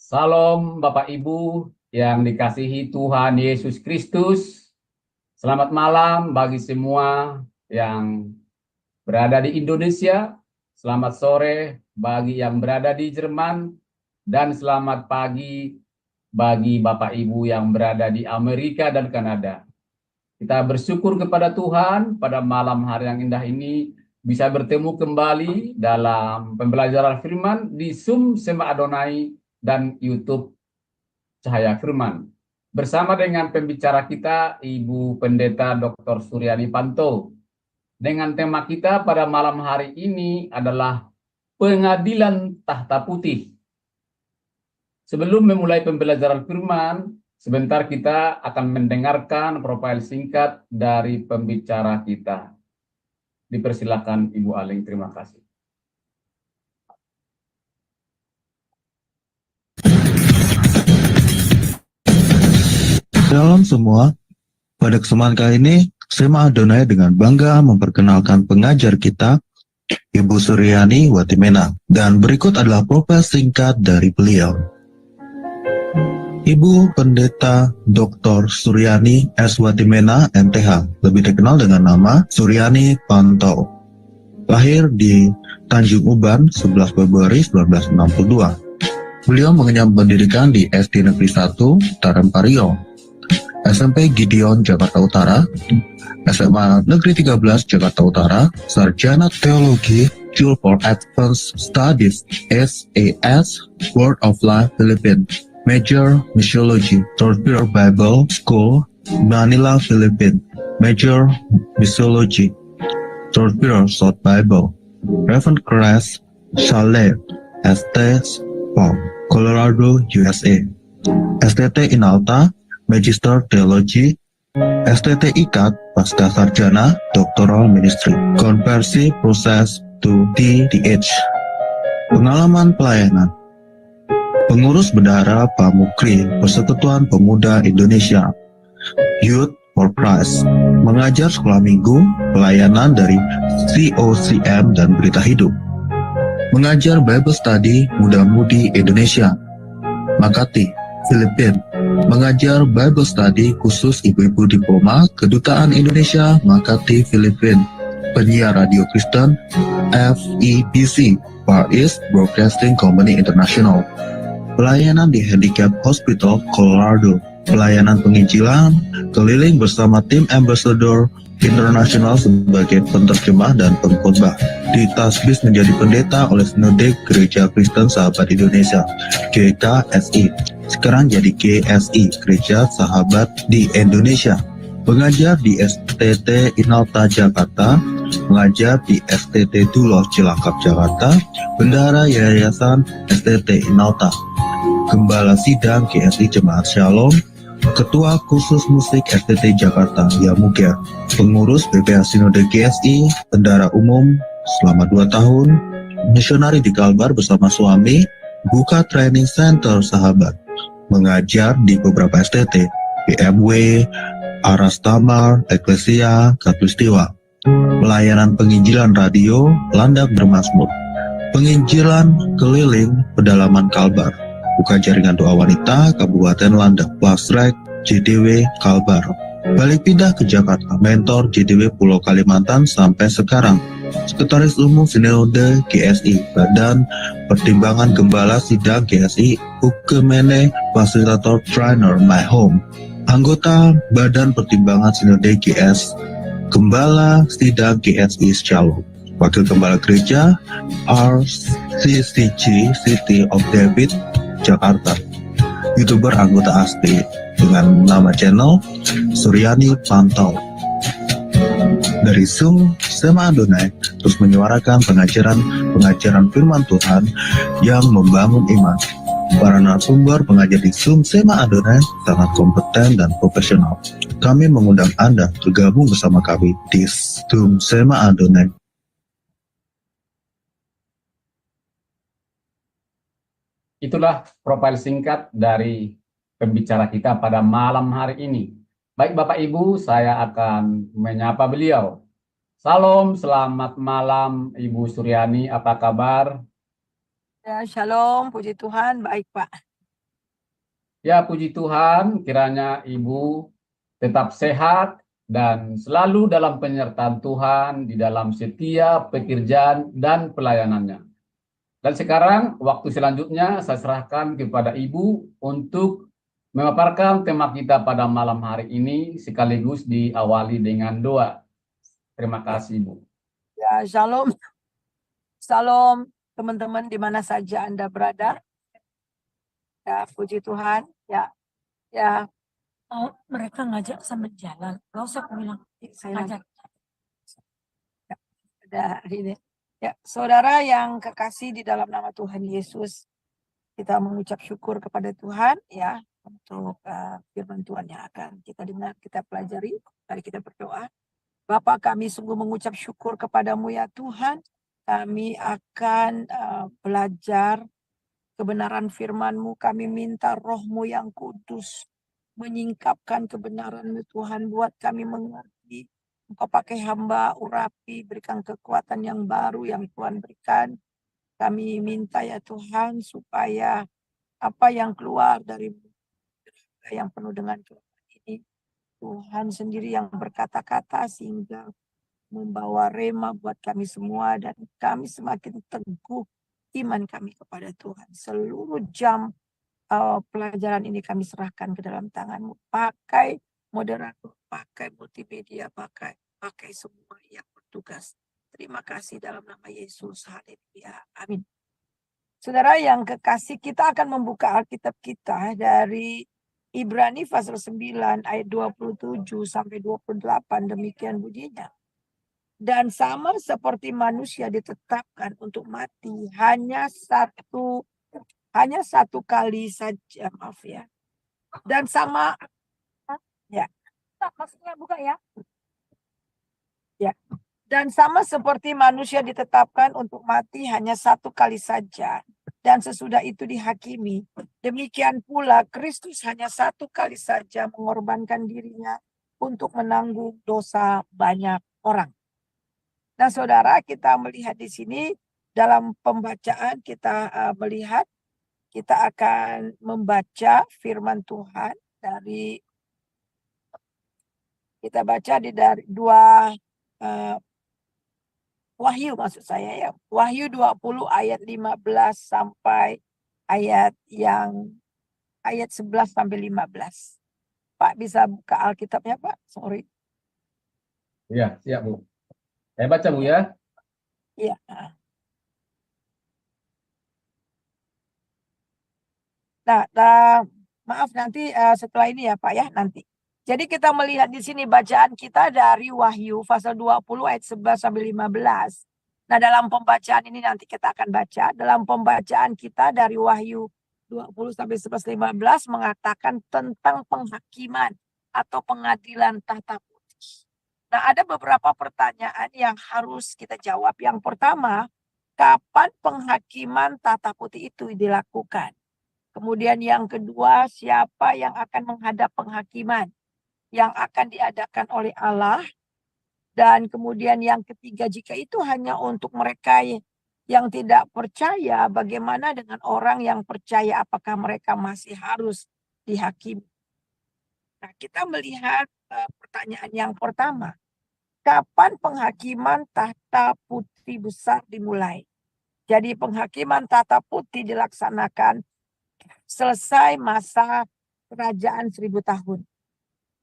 Salam Bapak Ibu yang dikasihi Tuhan Yesus Kristus. Selamat malam bagi semua yang berada di Indonesia. Selamat sore bagi yang berada di Jerman. Dan selamat pagi bagi Bapak Ibu yang berada di Amerika dan Kanada. Kita bersyukur kepada Tuhan pada malam hari yang indah ini bisa bertemu kembali dalam pembelajaran firman di Zoom Sema Adonai dan YouTube Cahaya Firman. Bersama dengan pembicara kita, Ibu Pendeta Dr. Suryani Panto. Dengan tema kita pada malam hari ini adalah Pengadilan Tahta Putih. Sebelum memulai pembelajaran firman, sebentar kita akan mendengarkan profil singkat dari pembicara kita. Dipersilakan Ibu Aling, terima kasih. Shalom semua, pada kesempatan kali ini, Sema Adonai dengan bangga memperkenalkan pengajar kita, Ibu Suryani Watimena. Dan berikut adalah profil singkat dari beliau. Ibu Pendeta Dr. Suryani S. Watimena, MTH, lebih dikenal dengan nama Suryani Panto. Lahir di Tanjung Uban, 11 Februari 1962. Beliau mengenyam pendidikan di SD Negeri 1, Tarempario, SMP Gideon Jakarta Utara, SMA Negeri 13 Jakarta Utara, Sarjana Teologi, School for Advanced Studies SAS, Word of Life Philippines, Major Missiology, Torpedo Bible School, Manila, Philippines, Major Missiology, Torpedo South Bible, Reverend Crest Chalet, Estes Farm, Colorado, USA, STT Inalta, Magister Theology, STT IKAT, Pasca Sarjana, Doctoral Ministry, Konversi Proses to DTH. Pengalaman pelayanan. Pengurus Bendahara Pamukri, Persekutuan Pemuda Indonesia, Youth for Christ, mengajar sekolah minggu, pelayanan dari COCM dan Berita Hidup, mengajar Bible Study Muda-Mudi Indonesia, Makati, Filipina, mengajar Bible Study khusus ibu-ibu diploma Kedutaan Indonesia Makati Filipina, penyiar radio Kristen FEBC, Far East Broadcasting Company International, pelayanan di Handicap Hospital Colorado, pelayanan penginjilan keliling bersama tim Ambassador Internasional sebagai penterjemah dan pengkhotbah. Ditasbih menjadi pendeta oleh Sinode Gereja Kristen Sahabat Indonesia GKSI. Sekarang jadi GSI, Gereja Sahabat di Indonesia. Mengajar di STT Inalta Jakarta, mengajar di STT Duloh Cilangkap Jakarta, bendahara Yayasan STT Inalta, Gembala Sidang GSI Jemaat Shalom, Ketua Khusus Musik STT Jakarta Yamuger, pengurus BPH Sinode GSI, bendahara umum selama 2 tahun, misionari di Kalbar bersama suami, buka training center sahabat, mengajar di beberapa STT, BMW, Aras Tamar, Eklesia, Katulistiwa, pelayanan penginjilan radio, Landak Bermazmur, penginjilan keliling pedalaman Kalbar, buka jaringan doa wanita, Kabupaten Landak, Lasrek, JDW, Kalbar, balik pindah ke Jakarta, mentor JDW Pulau Kalimantan sampai sekarang, Sekretaris Umum Sinode GSI, Badan Pertimbangan Gembala Sidang GSI, Ukemene Fasilitator Trainer My Home, anggota Badan Pertimbangan Sinode GS, Gembala Sidang GSI Shalom, Wakil Gembala Gereja RCCG City of David, Jakarta, YouTuber anggota ASPI dengan nama channel Suryani Pantau. Dari Zoom Sema Adonai terus menyuarakan pengajaran firman Tuhan yang membangun iman. Para narasumber pengajar di Zoom Sema Adonai sangat kompeten dan profesional. Kami mengundang Anda bergabung bersama kami di Zoom Sema Adonai. Itulah profil singkat dari pembicara kita pada malam hari ini. Baik Bapak Ibu, saya akan menyapa beliau. Salam, selamat malam Ibu Suryani, apa kabar? Ya, shalom, puji Tuhan, baik Pak. Ya, puji Tuhan, kiranya Ibu tetap sehat dan selalu dalam penyertaan Tuhan di dalam setiap pekerjaan dan pelayanannya. Dan sekarang waktu selanjutnya saya serahkan kepada Ibu untuk memaparkan tema kita pada malam hari ini sekaligus diawali dengan doa. Terima kasih, Ibu. Ya, shalom. Shalom teman-teman di mana saja Anda berada. Ya, puji Tuhan. Ya, Oh, mereka ngajak sambil jalan. Gak usah aku bilang. saya Ngajak. ada ini. Ya, saudara yang kekasih di dalam nama Tuhan Yesus, kita mengucap syukur kepada Tuhan ya untuk firman Tuhan yang akan kita dengar, kita pelajari. Mari kita berdoa. Bapa, kami sungguh mengucap syukur kepadamu ya Tuhan. Kami akan belajar kebenaran firman-Mu. Kami minta Roh-Mu yang kudus menyingkapkan kebenaran-Mu Tuhan, buat kami mengerti. Engkau pakai hamba, urapi, berikan kekuatan yang baru yang Tuhan berikan. Kami minta ya Tuhan supaya apa yang keluar dari yang penuh dengan kekuatan ini, Tuhan sendiri yang berkata-kata sehingga membawa rema buat kami semua, dan kami semakin teguh iman kami kepada Tuhan. Seluruh jam pelajaran ini kami serahkan ke dalam tangan-Mu. Pakai moderator, pakai multimedia, pakai semua yang bertugas. Terima kasih dalam nama Yesus. Haleluya. Amin. Saudara yang kekasih, kita akan membuka Alkitab kita dari Ibrani pasal 9 ayat 27 sampai 28. Demikian bunyinya. Dan sama seperti manusia ditetapkan untuk mati hanya satu kali saja, maaf ya. Dan sama ya. Maksudnya buka ya. Ya. Dan sama seperti manusia ditetapkan untuk mati hanya satu kali saja, dan sesudah itu dihakimi, demikian pula Kristus hanya satu kali saja mengorbankan dirinya untuk menanggung dosa banyak orang. Nah, saudara, kita melihat di sini dalam pembacaan kita melihat kita akan membaca firman Tuhan dari kita baca dari Wahyu, maksud saya ya. Wahyu 20 ayat 15 sampai ayat 11 sampai 15. Pak bisa buka Alkitabnya, Pak? Sorry. Ya, siap, Bu. Saya baca, Bu, ya. Iya. Nah, maaf nanti setelah ini ya, Pak ya, nanti. Jadi kita melihat di sini bacaan kita dari Wahyu pasal 20 ayat 11 sampai 15. Nah, dalam pembacaan ini nanti kita akan baca. Dalam pembacaan kita dari Wahyu 20 sampai 11 15 mengatakan tentang penghakiman atau pengadilan tahta putih. Nah, ada beberapa pertanyaan yang harus kita jawab. Yang pertama, kapan penghakiman tahta putih itu dilakukan? Kemudian yang kedua, siapa yang akan menghadap penghakiman yang akan diadakan oleh Allah? Dan kemudian yang ketiga, jika itu hanya untuk mereka yang tidak percaya, bagaimana dengan orang yang percaya? Apakah mereka masih harus dihakimi? Nah, kita melihat pertanyaan yang pertama. Kapan penghakiman tahta putih besar dimulai? Jadi penghakiman tahta putih dilaksanakan selesai masa kerajaan 1000 tahun.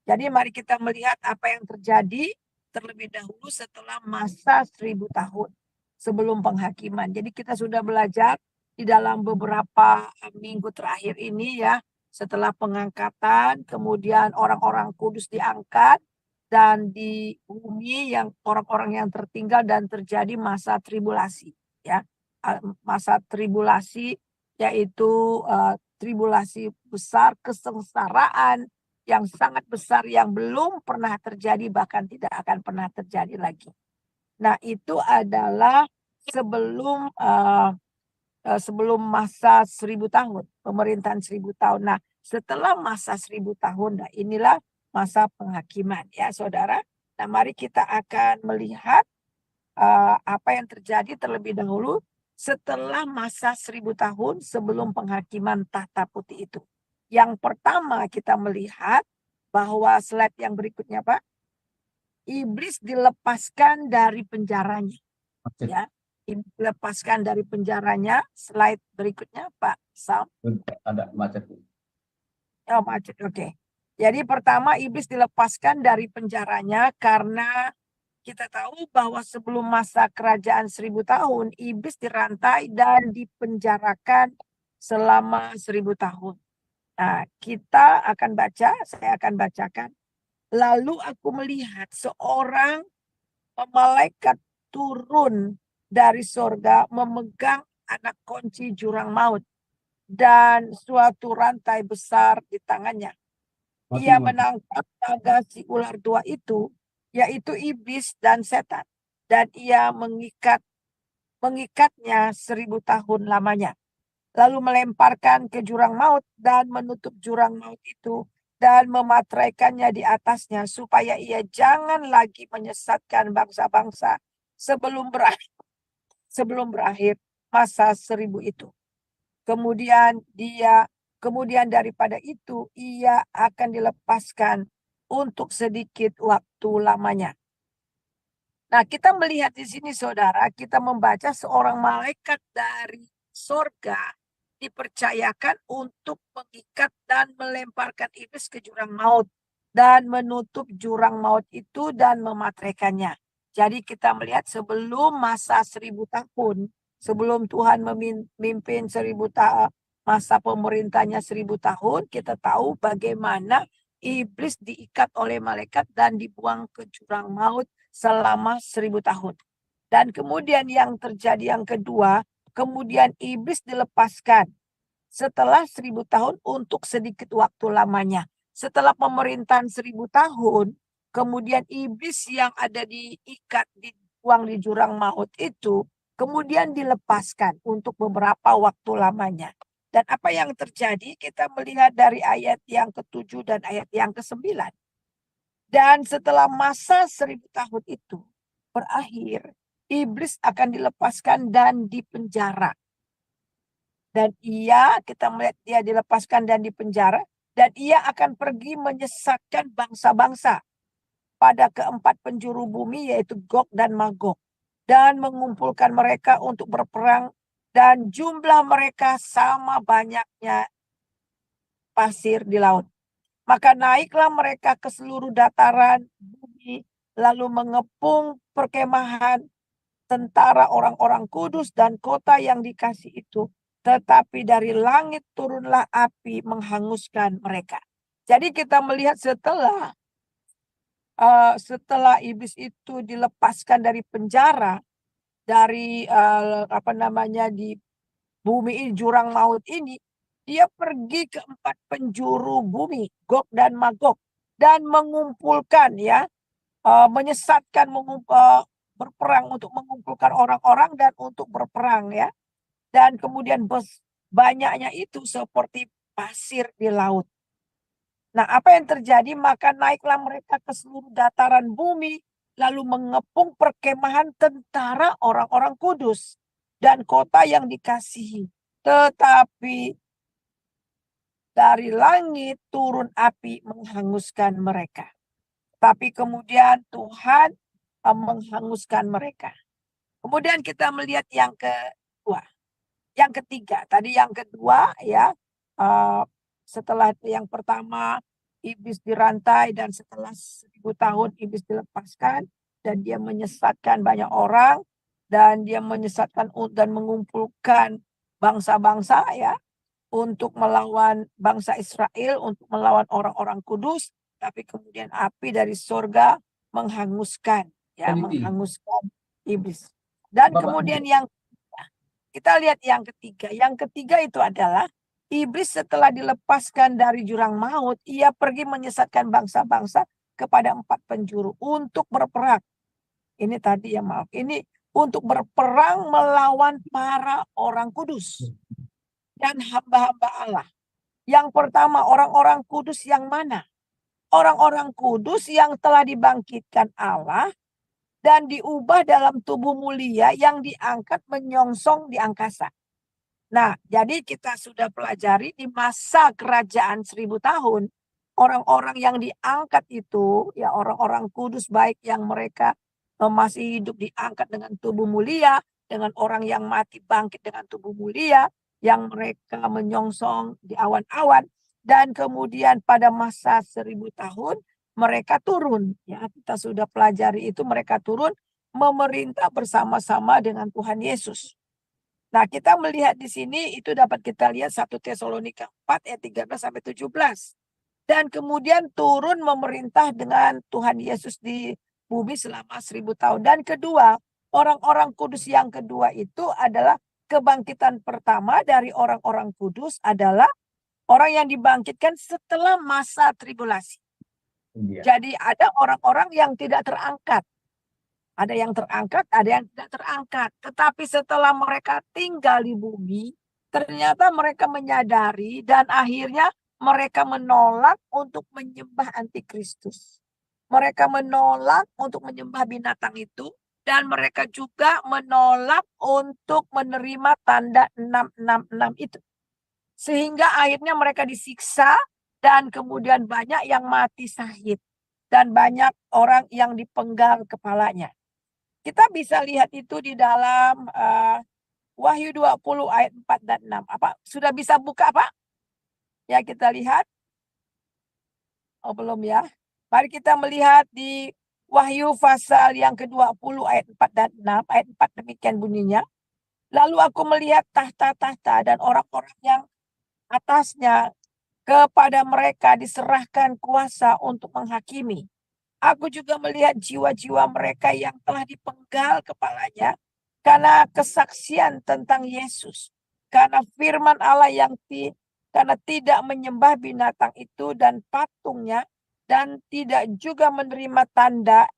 Jadi mari kita melihat apa yang terjadi terlebih dahulu setelah masa 1000 tahun sebelum penghakiman. Jadi kita sudah belajar di dalam beberapa minggu terakhir ini ya, setelah pengangkatan, kemudian orang-orang kudus diangkat, dan di bumi yang orang-orang yang tertinggal, dan terjadi masa tribulasi ya. Masa tribulasi yaitu tribulasi besar, kesengsaraan yang sangat besar yang belum pernah terjadi, bahkan tidak akan pernah terjadi lagi. Nah, itu adalah sebelum masa 1000 tahun, pemerintahan 1000 tahun. Nah, setelah masa 1000 tahun, nah inilah masa penghakiman ya, saudara. Nah, mari kita akan melihat apa yang terjadi terlebih dahulu setelah masa 1000 tahun sebelum penghakiman tahta putih itu. Yang pertama kita melihat bahwa slide yang berikutnya Pak, iblis dilepaskan dari penjaranya. Ya, dilepaskan dari penjaranya. Slide berikutnya Pak Sam. Ada macet. Oh macet, oke. Jadi pertama iblis dilepaskan dari penjaranya karena kita tahu bahwa sebelum masa kerajaan 1000 tahun, iblis dirantai dan dipenjarakan selama 1000 tahun. Nah, kita akan baca, saya akan bacakan. Lalu aku melihat seorang malaikat turun dari sorga memegang anak kunci jurang maut dan suatu rantai besar di tangannya. Ia menangkap naga si ular tua itu, yaitu iblis dan setan, dan ia mengikatnya 1000 tahun lamanya. Lalu melemparkan ke jurang maut dan menutup jurang maut itu dan memateraikannya di atasnya supaya ia jangan lagi menyesatkan bangsa-bangsa sebelum berakhir masa 1000 itu. Kemudian daripada itu ia akan dilepaskan untuk sedikit waktu lamanya. Nah, kita melihat di sini saudara, kita membaca seorang malaikat dari sorga dipercayakan untuk mengikat dan melemparkan iblis ke jurang maut dan menutup jurang maut itu dan memateraikannya. Jadi kita melihat sebelum masa 1000 tahun, sebelum Tuhan memimpin 1000 tahun, masa pemerintahnya 1000 tahun, kita tahu bagaimana iblis diikat oleh malaikat dan dibuang ke jurang maut selama 1000 tahun. Dan kemudian yang terjadi yang kedua, kemudian iblis dilepaskan setelah 1000 tahun untuk sedikit waktu lamanya. Setelah pemerintahan 1000 tahun, kemudian iblis yang ada diikat, dibuang di jurang maut itu, kemudian dilepaskan untuk beberapa waktu lamanya. Dan apa yang terjadi? Kita melihat dari ayat yang ke-7 dan ayat yang ke-9. Dan setelah masa 1000 tahun itu berakhir, iblis akan dilepaskan dan dipenjara. Dan kita melihat dia dilepaskan dan dipenjara. Dan ia akan pergi menyesatkan bangsa-bangsa pada keempat penjuru bumi, yaitu Gog dan Magog. Dan mengumpulkan mereka untuk berperang. Dan jumlah mereka sama banyaknya pasir di laut. Maka naiklah mereka ke seluruh dataran bumi, lalu mengepung perkemahan tentara orang-orang kudus dan kota yang dikasih itu. Tetapi dari langit turunlah api menghanguskan mereka. Jadi kita melihat setelah iblis itu dilepaskan dari penjara, dari di bumi ini, jurang maut ini, dia pergi ke 4 penjuru bumi, Gog dan Magog, dan mengumpulkan menyesatkan, berperang untuk mengumpulkan orang-orang dan untuk berperang ya. Dan kemudian banyaknya itu seperti pasir di laut. Nah, apa yang terjadi? Maka naiklah mereka ke seluruh dataran bumi, lalu mengepung perkemahan tentara orang-orang kudus dan kota yang dikasihi. Tetapi dari langit turun api menghanguskan mereka. Tapi kemudian Tuhan menghanguskan mereka. Kemudian kita melihat yang kedua. Yang ketiga, tadi yang kedua ya, setelah yang pertama iblis dirantai dan setelah 1000 tahun iblis dilepaskan dan dia menyesatkan banyak orang dan dia menyesatkan dan mengumpulkan bangsa-bangsa ya untuk melawan bangsa Israel, untuk melawan orang-orang kudus, tapi kemudian api dari surga menghanguskan iblis. Dan kemudian kita lihat yang ketiga. Yang ketiga itu adalah iblis setelah dilepaskan dari jurang maut, ia pergi menyesatkan bangsa-bangsa kepada 4 penjuru untuk berperang. Ini tadi ini untuk berperang melawan para orang kudus dan hamba-hamba Allah. Yang pertama, orang-orang kudus yang mana? Orang-orang kudus yang telah dibangkitkan Allah dan diubah dalam tubuh mulia yang diangkat menyongsong di angkasa. Nah, jadi kita sudah pelajari di masa kerajaan 1000 tahun, orang-orang yang diangkat itu, ya orang-orang kudus baik yang mereka masih hidup diangkat dengan tubuh mulia, dengan orang yang mati bangkit dengan tubuh mulia, yang mereka menyongsong di awan-awan, dan kemudian pada masa 1000 tahun mereka turun. Ya, kita sudah pelajari itu, mereka turun memerintah bersama-sama dengan Tuhan Yesus. Nah, kita melihat di sini itu dapat kita lihat 1 Tesalonika 4 ayat 13 sampai 17. Dan kemudian turun memerintah dengan Tuhan Yesus di bumi selama 1000 tahun. Dan kedua, orang-orang kudus yang kedua itu adalah kebangkitan pertama dari orang-orang kudus adalah orang yang dibangkitkan setelah masa tribulasi. Iya. Jadi ada orang-orang yang tidak terangkat. Ada yang terangkat, ada yang tidak terangkat. Tetapi setelah mereka tinggal di bumi, ternyata mereka menyadari dan akhirnya mereka menolak untuk menyembah antikristus. Mereka menolak untuk menyembah binatang itu. Dan mereka juga menolak untuk menerima tanda 666 itu. Sehingga akhirnya mereka disiksa dan kemudian banyak yang mati syahid. Dan banyak orang yang dipenggal kepalanya. Kita bisa lihat itu di dalam Wahyu 20 ayat 4 dan 6. Apa? Sudah bisa buka, Pak? Ya, kita lihat. Oh, belum ya. Mari kita melihat di Wahyu pasal yang ke-20 ayat 4 dan 6. Ayat 4 demikian bunyinya. Lalu aku melihat tahta-tahta dan orang-orang yang atasnya, kepada mereka diserahkan kuasa untuk menghakimi. Aku juga melihat jiwa-jiwa mereka yang telah dipenggal kepalanya karena kesaksian tentang Yesus. Karena firman Allah karena tidak menyembah binatang itu dan patungnya, dan tidak juga menerima tanda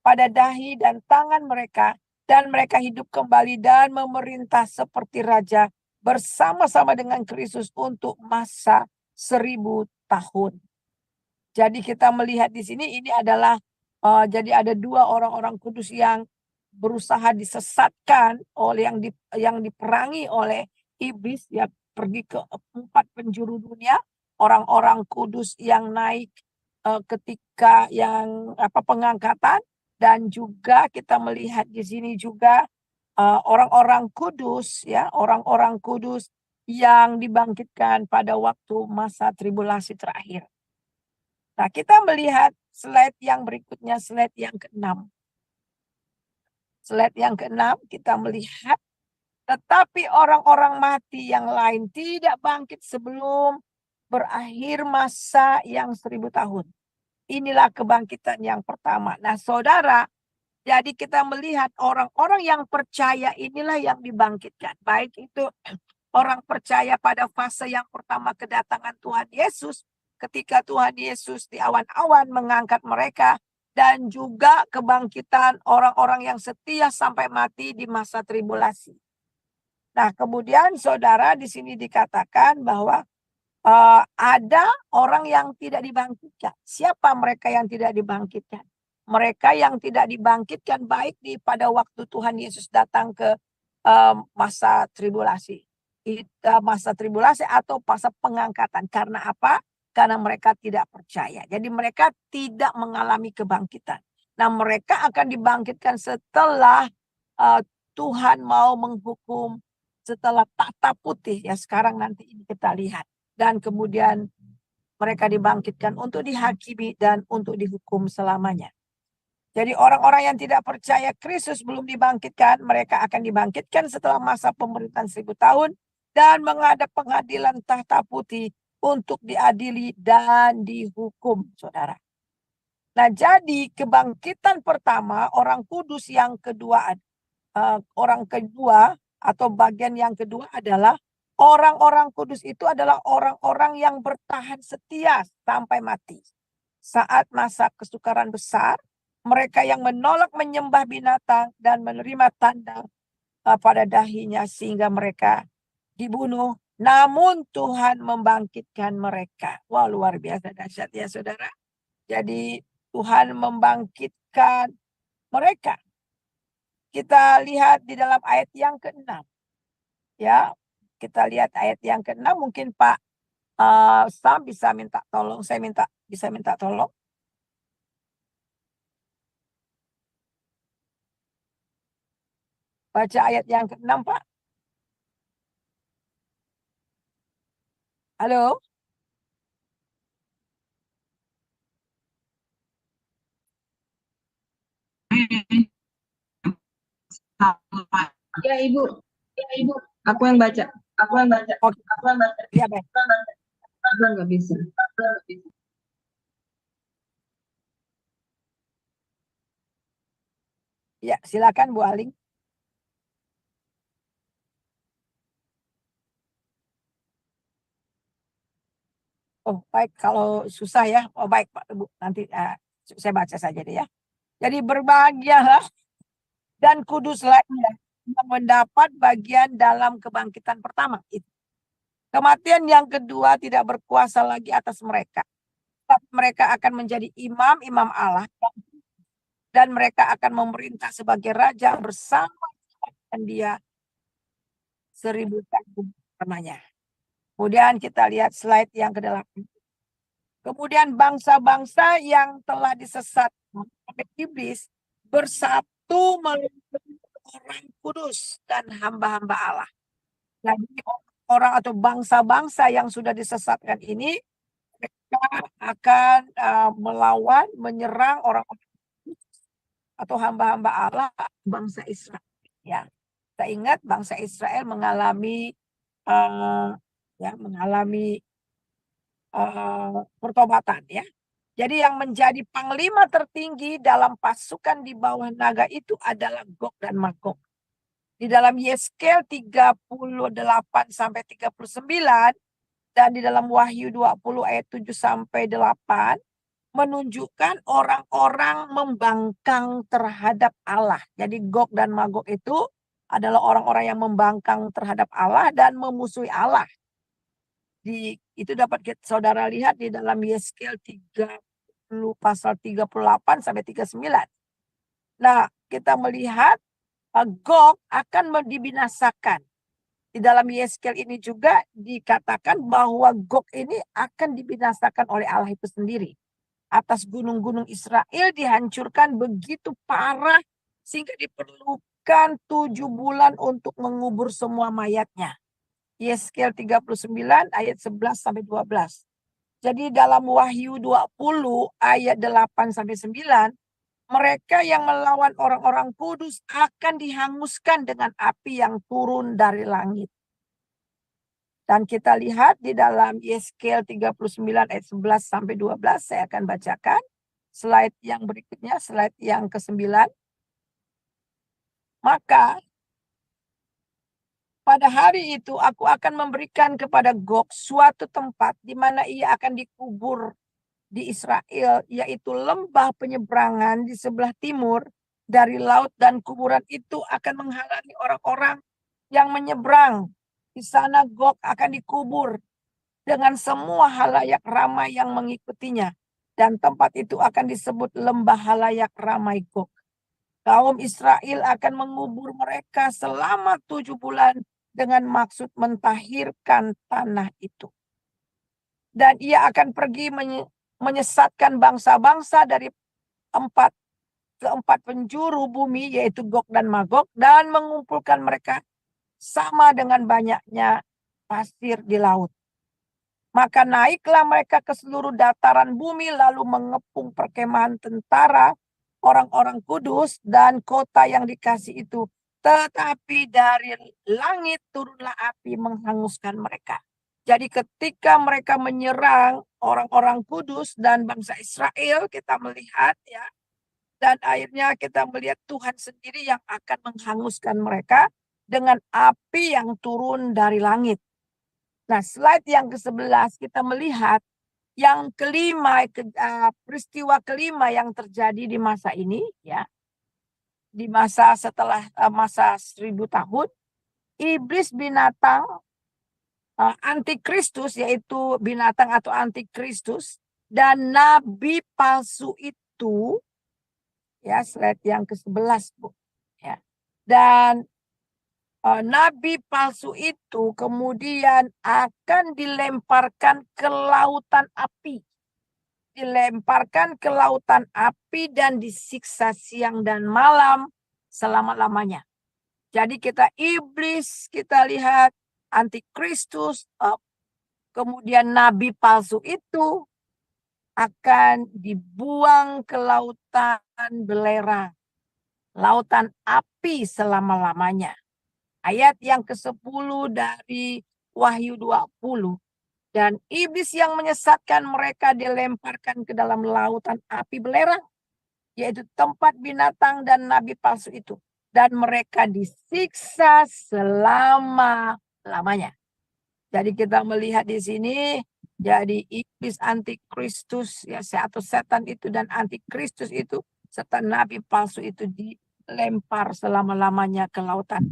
pada dahi dan tangan mereka. Dan mereka hidup kembali dan memerintah seperti raja bersama-sama dengan Kristus untuk masa 1000 tahun. Jadi kita melihat di sini ini adalah jadi ada dua orang-orang kudus yang berusaha disesatkan oleh yang diperangi oleh iblis, ya, pergi ke 4 penjuru dunia. Orang-orang kudus yang naik ketika yang pengangkatan, dan juga kita melihat di sini juga orang-orang kudus, ya, orang-orang kudus yang dibangkitkan pada waktu masa tribulasi terakhir. Nah, kita melihat slide yang berikutnya, slide yang ke-6. Slide yang ke-6 kita melihat, tetapi orang-orang mati yang lain tidak bangkit sebelum berakhir masa yang 1000 tahun. Inilah kebangkitan yang pertama. Nah, saudara, jadi kita melihat orang-orang yang percaya inilah yang dibangkitkan. Baik itu orang percaya pada fase yang pertama kedatangan Tuhan Yesus, ketika Tuhan Yesus di awan-awan mengangkat mereka, dan juga kebangkitan orang-orang yang setia sampai mati di masa tribulasi. Nah, kemudian saudara di sini dikatakan bahwa ada orang yang tidak dibangkitkan. Siapa mereka yang tidak dibangkitkan? Mereka yang tidak dibangkitkan baik pada waktu Tuhan Yesus datang ke masa tribulasi. Masa tribulasi atau masa pengangkatan. Karena apa? Karena mereka tidak percaya. Jadi mereka tidak mengalami kebangkitan. Nah, mereka akan dibangkitkan setelah Tuhan mau menghukum, setelah takhta putih. Ya, sekarang nanti ini kita lihat. Dan kemudian mereka dibangkitkan untuk dihakimi dan untuk dihukum selamanya. Jadi orang-orang yang tidak percaya Kristus belum dibangkitkan, mereka akan dibangkitkan setelah masa pemerintahan 1000 tahun dan menghadap pengadilan takhta putih untuk diadili dan dihukum, saudara. Nah, jadi kebangkitan pertama orang kudus yang kedua, orang kedua atau bagian yang kedua adalah orang-orang kudus itu adalah orang-orang yang bertahan setia sampai mati. Saat masa kesukaran besar, mereka yang menolak menyembah binatang dan menerima tanda pada dahinya sehingga mereka dibunuh. Namun Tuhan membangkitkan mereka. Wah, luar biasa dahsyat ya, saudara. Jadi Tuhan membangkitkan mereka. Kita lihat di dalam ayat yang ke-6. Ya, kita lihat ayat yang ke-6, mungkin Pak Sam bisa minta tolong, bisa minta tolong. Baca ayat yang ke-6, Pak. Halo? Ya Ibu, aku yang baca. Oke. Ya, baik. Aku nggak bisa. Ya, silakan Bu Aling. Oh, baik. Kalau susah ya. Oh, baik, Pak. Bu. Nanti saya baca saja deh ya. Jadi berbahagialah dan kuduslah ia yang mendapat bagian dalam kebangkitan pertama. Itu. Kematian yang kedua tidak berkuasa lagi atas mereka. Tapi mereka akan menjadi imam-imam Allah. Dan mereka akan memerintah sebagai raja bersama dengan dia 1000 tahun lamanya. Kemudian kita lihat slide yang ke-8. Kemudian bangsa-bangsa yang telah disesatkan oleh iblis bersatu melalui orang kudus dan hamba-hamba Allah. Jadi orang atau bangsa-bangsa yang sudah disesatkan ini mereka akan melawan, menyerang orang-orang atau hamba-hamba Allah bangsa Israel. Ya, kita ingat bangsa Israel mengalami pertobatan ya. Jadi yang menjadi panglima tertinggi dalam pasukan di bawah naga itu adalah Gog dan Magog. Di dalam Yeskel 38 sampai 39 dan di dalam Wahyu 20 ayat 7 sampai 8 menunjukkan orang-orang membangkang terhadap Allah. Jadi Gog dan Magog itu adalah orang-orang yang membangkang terhadap Allah dan memusuhi Allah. Itu dapat saudara lihat di dalam Yeskel 30 pasal 38 sampai 39. Nah, kita melihat Gog akan dibinasakan. Di dalam Yeskel ini juga dikatakan bahwa Gog ini akan dibinasakan oleh Allah itu sendiri. Atas gunung-gunung Israel dihancurkan begitu parah sehingga diperlukan 7 bulan untuk mengubur semua mayatnya. Yeskel 39 ayat 11 sampai 12. Jadi dalam Wahyu 20 ayat 8 sampai 9, mereka yang melawan orang-orang kudus akan dihanguskan dengan api yang turun dari langit. Dan kita lihat di dalam Yeskel 39 ayat 11 sampai 12, saya akan bacakan. Slide yang berikutnya, slide yang ke-9. Maka pada hari itu aku akan memberikan kepada Gog suatu tempat di mana ia akan dikubur di Israel, yaitu lembah penyeberangan di sebelah timur dari laut, dan kuburan itu akan menghalangi orang-orang yang menyeberang. Di sana Gog akan dikubur dengan semua halayak ramai yang mengikutinya, dan tempat itu akan disebut lembah halayak ramai Gog. Kaum Israel akan mengubur mereka selama 7 bulan dengan maksud mentahirkan tanah itu. Dan ia akan pergi menyesatkan bangsa-bangsa dari keempat penjuru bumi, yaitu Gog dan Magog, dan mengumpulkan mereka sama dengan banyaknya pasir di laut. Maka naiklah mereka ke seluruh dataran bumi lalu mengepung perkemahan tentara orang-orang kudus dan kota yang dikasih itu. Tetapi dari langit turunlah api menghanguskan mereka. Jadi ketika mereka menyerang orang-orang kudus dan bangsa Israel, kita melihat ya. Dan akhirnya kita melihat Tuhan sendiri yang akan menghanguskan mereka dengan api yang turun dari langit. Nah, slide yang ke-11 kita melihat yang kelima, peristiwa kelima yang terjadi di masa ini ya. Di masa setelah masa 1000 tahun, iblis binatang antikristus, yaitu binatang atau antikristus, dan nabi palsu itu ya, slide yang ke-11 Bu ya. Dan nabi palsu itu kemudian akan dilemparkan ke lautan api. Dilemparkan ke lautan api dan disiksa siang dan malam selama-lamanya. Jadi iblis, kita lihat antikristus, kemudian nabi palsu itu akan dibuang ke lautan belerang, lautan api selama-lamanya. Ayat yang ke-10 dari Wahyu 20. Dan iblis yang menyesatkan mereka dilemparkan ke dalam lautan api belerang, yaitu tempat binatang dan nabi palsu itu. Dan mereka disiksa selama-lamanya. Jadi kita melihat di sini, jadi iblis antikristus ya, atau setan itu dan antikristus itu serta nabi palsu itu dilempar selama-lamanya ke lautan.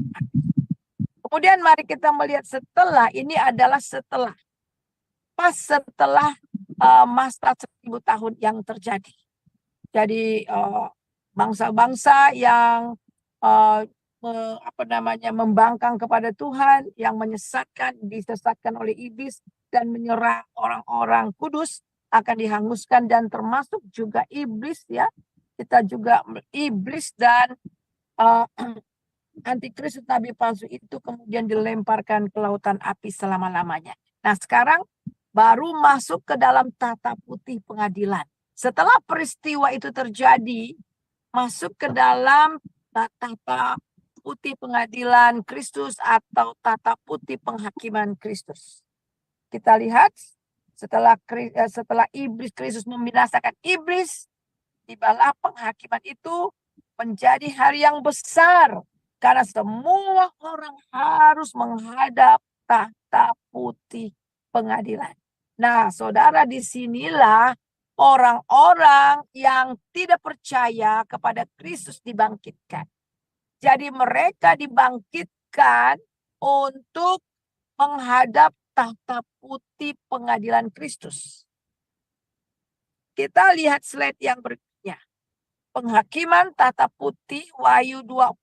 Kemudian mari kita melihat setelah, ini adalah setelah. Pas setelah masa 1000 tahun yang terjadi. Jadi bangsa-bangsa yang membangkang kepada Tuhan, yang disesatkan oleh iblis dan menyerang orang-orang kudus akan dihanguskan, dan termasuk juga iblis ya. Kita juga iblis dan antikristus nabi palsu itu kemudian dilemparkan ke lautan api selama-lamanya. Nah, sekarang baru masuk ke dalam tata putih pengadilan. Setelah peristiwa itu terjadi, masuk ke dalam tata putih pengadilan Kristus atau tata putih penghakiman Kristus. Kita lihat setelah iblis, Kristus membinasakan iblis, tibalah penghakiman itu menjadi hari yang besar karena semua orang harus menghadap tata putih pengadilan. Nah, saudara, disinilah orang-orang yang tidak percaya kepada Kristus dibangkitkan. Jadi mereka dibangkitkan untuk menghadap tahta putih pengadilan Kristus. Kita lihat slide yang berikutnya. Penghakiman tahta putih Wahyu 20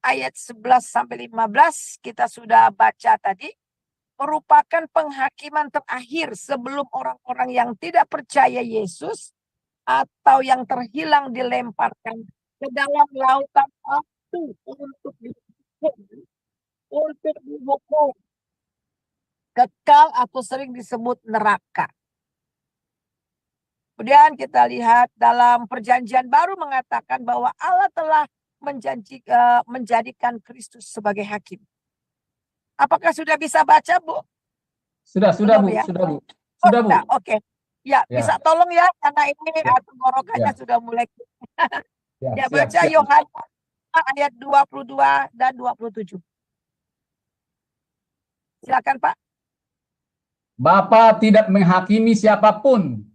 ayat 11-15 kita sudah baca tadi. Merupakan penghakiman terakhir sebelum orang-orang yang tidak percaya Yesus atau yang terhilang dilemparkan ke dalam lautan api untuk dihukum kekal atau sering disebut neraka. Kemudian kita lihat dalam perjanjian baru mengatakan bahwa Allah telah menjadikan Kristus sebagai hakim. Apakah sudah bisa baca, Bu? Sudah Belum, Bu, ya? sudah Bu. Sudah Bu. Oke. Ya, Ya. bisa tolong ya, karena ini tenggorokannya sudah mulai. Ya, baca Yohanes ayat 22 dan 27. Silakan, Pak. Bapa tidak menghakimi siapapun,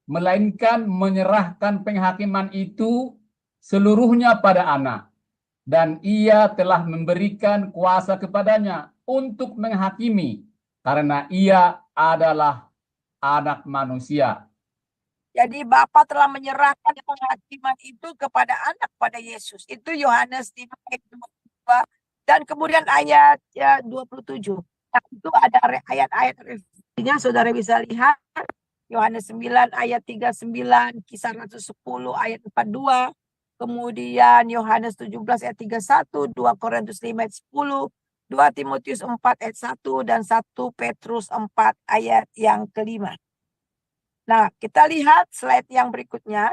melainkan menyerahkan penghakiman itu seluruhnya pada anak. Dan ia telah memberikan kuasa kepadanya untuk menghakimi, karena ia adalah anak manusia. Jadi Bapa telah menyerahkan penghakiman itu kepada anak, pada Yesus. Itu Yohanes 5 ayat 22 dan kemudian ayat 27. Nah, itu ada ayat-ayat referensinya, saudara bisa lihat. Yohanes 9 ayat 39, Kisah Rasul 10 ayat 42, kemudian Yohanes 17 ayat 31, 2 Korintus 5 ayat 10, 2 Timotius 4 ayat 1, dan 1 Petrus 4 ayat yang kelima. Nah, kita lihat slide yang berikutnya.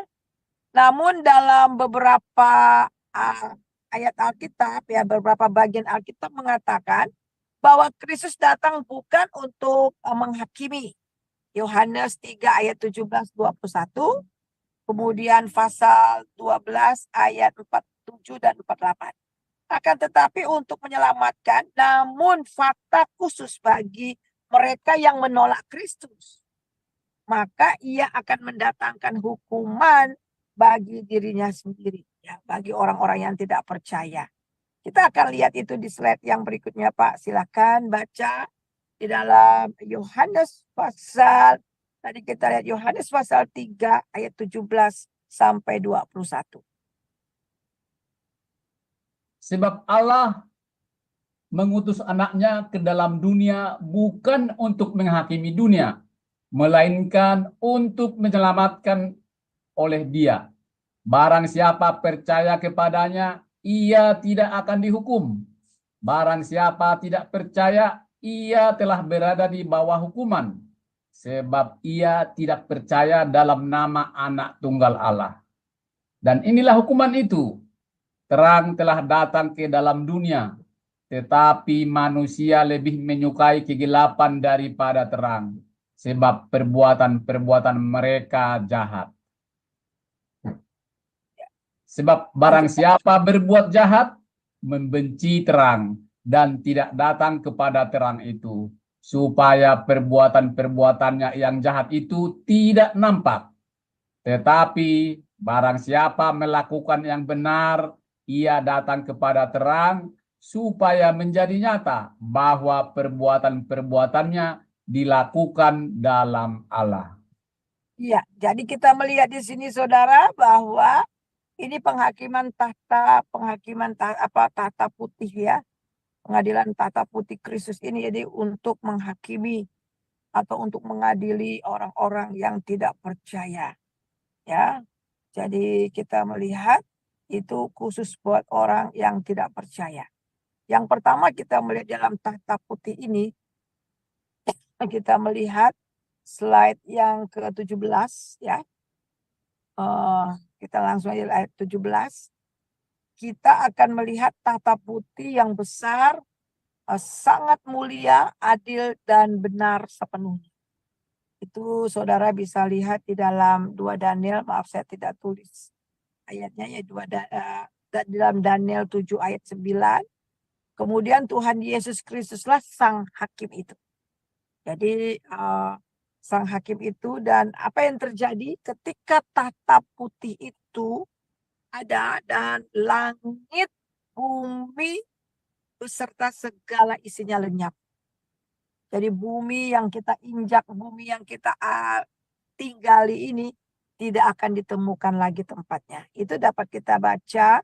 Namun dalam beberapa ayat Alkitab, ya beberapa bagian Alkitab mengatakan bahwa Kristus datang bukan untuk menghakimi. Yohanes 3 ayat 17-21, kemudian pasal 12 ayat 47 dan 48. Akan tetapi untuk menyelamatkan, namun fakta khusus bagi mereka yang menolak Kristus. Maka ia akan mendatangkan hukuman bagi dirinya sendiri, ya, bagi orang-orang yang tidak percaya. Kita akan lihat itu di slide yang berikutnya, Pak. Silakan baca di dalam Yohanes pasal, tadi kita lihat Yohanes pasal 3 ayat 17 sampai 21. Sebab Allah mengutus anaknya ke dalam dunia bukan untuk menghakimi dunia, melainkan untuk menyelamatkan oleh Dia. Barang siapa percaya kepadanya, ia tidak akan dihukum. Barang siapa tidak percaya, ia telah berada di bawah hukuman, sebab ia tidak percaya dalam nama Anak Tunggal Allah. Dan inilah hukuman itu, terang telah datang ke dalam dunia, tetapi manusia lebih menyukai kegelapan daripada terang, sebab perbuatan-perbuatan mereka jahat. Sebab barang siapa berbuat jahat, membenci terang, dan tidak datang kepada terang itu, supaya perbuatan-perbuatannya yang jahat itu tidak nampak. Tetapi barang siapa melakukan yang benar, ia datang kepada terang, supaya menjadi nyata bahwa perbuatan-perbuatannya dilakukan dalam Allah. Iya, jadi kita melihat di sini saudara bahwa ini penghakiman tahta putih ya. Pengadilan tahta putih Kristus ini jadi untuk menghakimi atau untuk mengadili orang-orang yang tidak percaya. Ya. Jadi kita melihat itu khusus buat orang yang tidak percaya. Yang pertama kita melihat dalam tahta putih ini, kita melihat slide yang ke-17 ya. Kita langsung aja ayat 17. Kita akan melihat tahta putih yang besar, sangat mulia, adil dan benar sepenuhnya. Itu saudara bisa lihat di dalam 2 Daniel, maaf saya tidak tulis ayatnya ya, dalam Daniel 7 ayat 9. Kemudian Tuhan Yesus Kristuslah sang hakim itu. Jadi sang hakim itu, dan apa yang terjadi ketika tahta putih itu ada dan langit, bumi beserta segala isinya lenyap. Jadi bumi yang kita injak, bumi yang kita tinggali ini tidak akan ditemukan lagi tempatnya. Itu dapat kita baca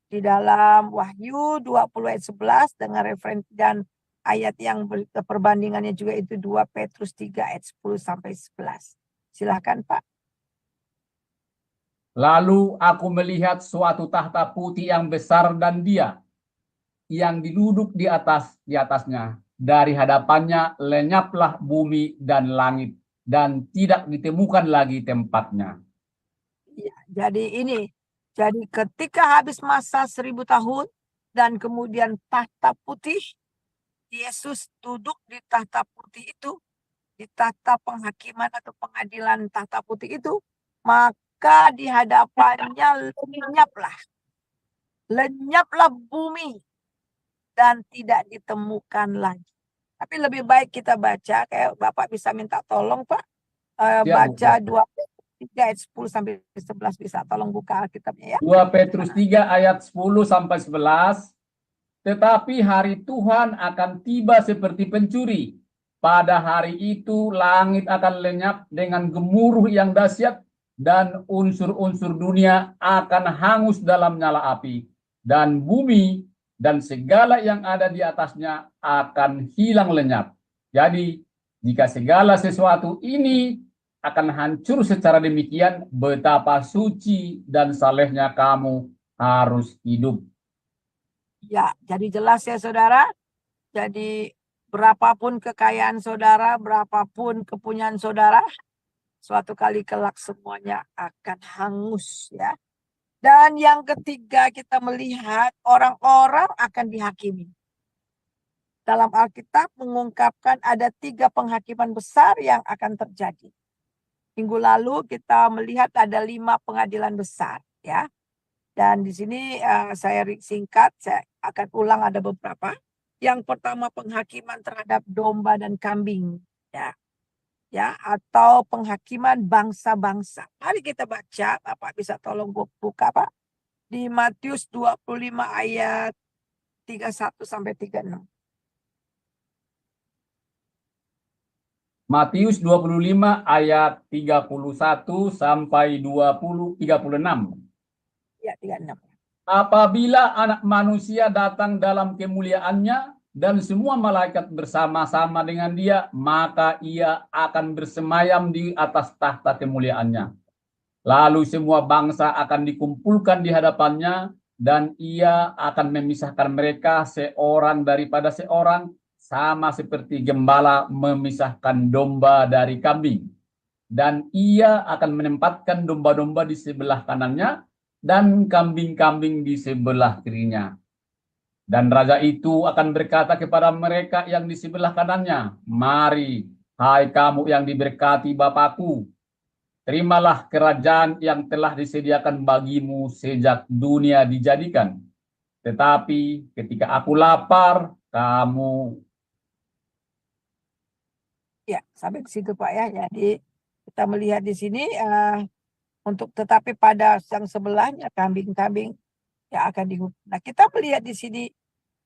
di dalam Wahyu 20 ayat 11 dengan referensi dan ayat yang perbandingannya juga itu 2 Petrus 3 ayat 10 sampai 11. Silakan Pak. Lalu aku melihat suatu tahta putih yang besar dan Dia yang duduk di atasnya. Dari hadapannya lenyaplah bumi dan langit, dan tidak ditemukan lagi tempatnya. Ya, jadi ketika habis masa 1000 tahun dan kemudian tahta putih, Yesus duduk di tahta putih itu, di tahta penghakiman atau pengadilan tahta putih itu, maka di hadapannya lenyaplah bumi dan tidak ditemukan lagi. Tapi lebih baik kita baca, kayak Bapak bisa minta tolong Pak, baca 2 Petrus 3 ayat 10 sampai 11, bisa tolong buka Alkitabnya ya. 2 Petrus 3 ayat 10 sampai 11. Tetapi hari Tuhan akan tiba seperti pencuri. Pada hari itu langit akan lenyap dengan gemuruh yang dahsyat, dan unsur-unsur dunia akan hangus dalam nyala api, dan bumi dan segala yang ada di atasnya akan hilang lenyap. Jadi, jika segala sesuatu ini akan hancur secara demikian, betapa suci dan salehnya kamu harus hidup. Ya, jadi jelas ya saudara. Jadi berapapun kekayaan saudara, berapapun kepunyaan saudara, suatu kali kelak semuanya akan hangus ya. Dan yang ketiga kita melihat orang-orang akan dihakimi. Dalam Alkitab mengungkapkan ada 3 penghakiman besar yang akan terjadi. Minggu lalu kita melihat ada 5 pengadilan besar ya. Dan di sini saya singkat, saya akan ulang ada beberapa. Yang pertama penghakiman terhadap domba dan kambing ya. Ya, atau penghakiman bangsa-bangsa. Mari kita baca, Bapak bisa tolong buka Pak. Di Matius 25 ayat 31 sampai 36. Matius 25 ayat 31 sampai 36. Ya, 36. Apabila Anak Manusia datang dalam kemuliaannya dan semua malaikat bersama-sama dengan dia, maka ia akan bersemayam di atas tahta kemuliaannya. Lalu semua bangsa akan dikumpulkan di hadapannya, dan ia akan memisahkan mereka seorang daripada seorang, sama seperti gembala memisahkan domba dari kambing. Dan ia akan menempatkan domba-domba di sebelah kanannya, dan kambing-kambing di sebelah kirinya. Dan raja itu akan berkata kepada mereka yang di sebelah kanannya, "Mari, hai kamu yang diberkati Bapakku, terimalah kerajaan yang telah disediakan bagimu sejak dunia dijadikan. Tetapi ketika aku lapar, kamu..." Ya, sampai ke situ Pak ya. Jadi kita melihat di sini untuk tetapi pada yang sebelahnya kambing-kambing yang akan dihukum. Nah, kita melihat di sini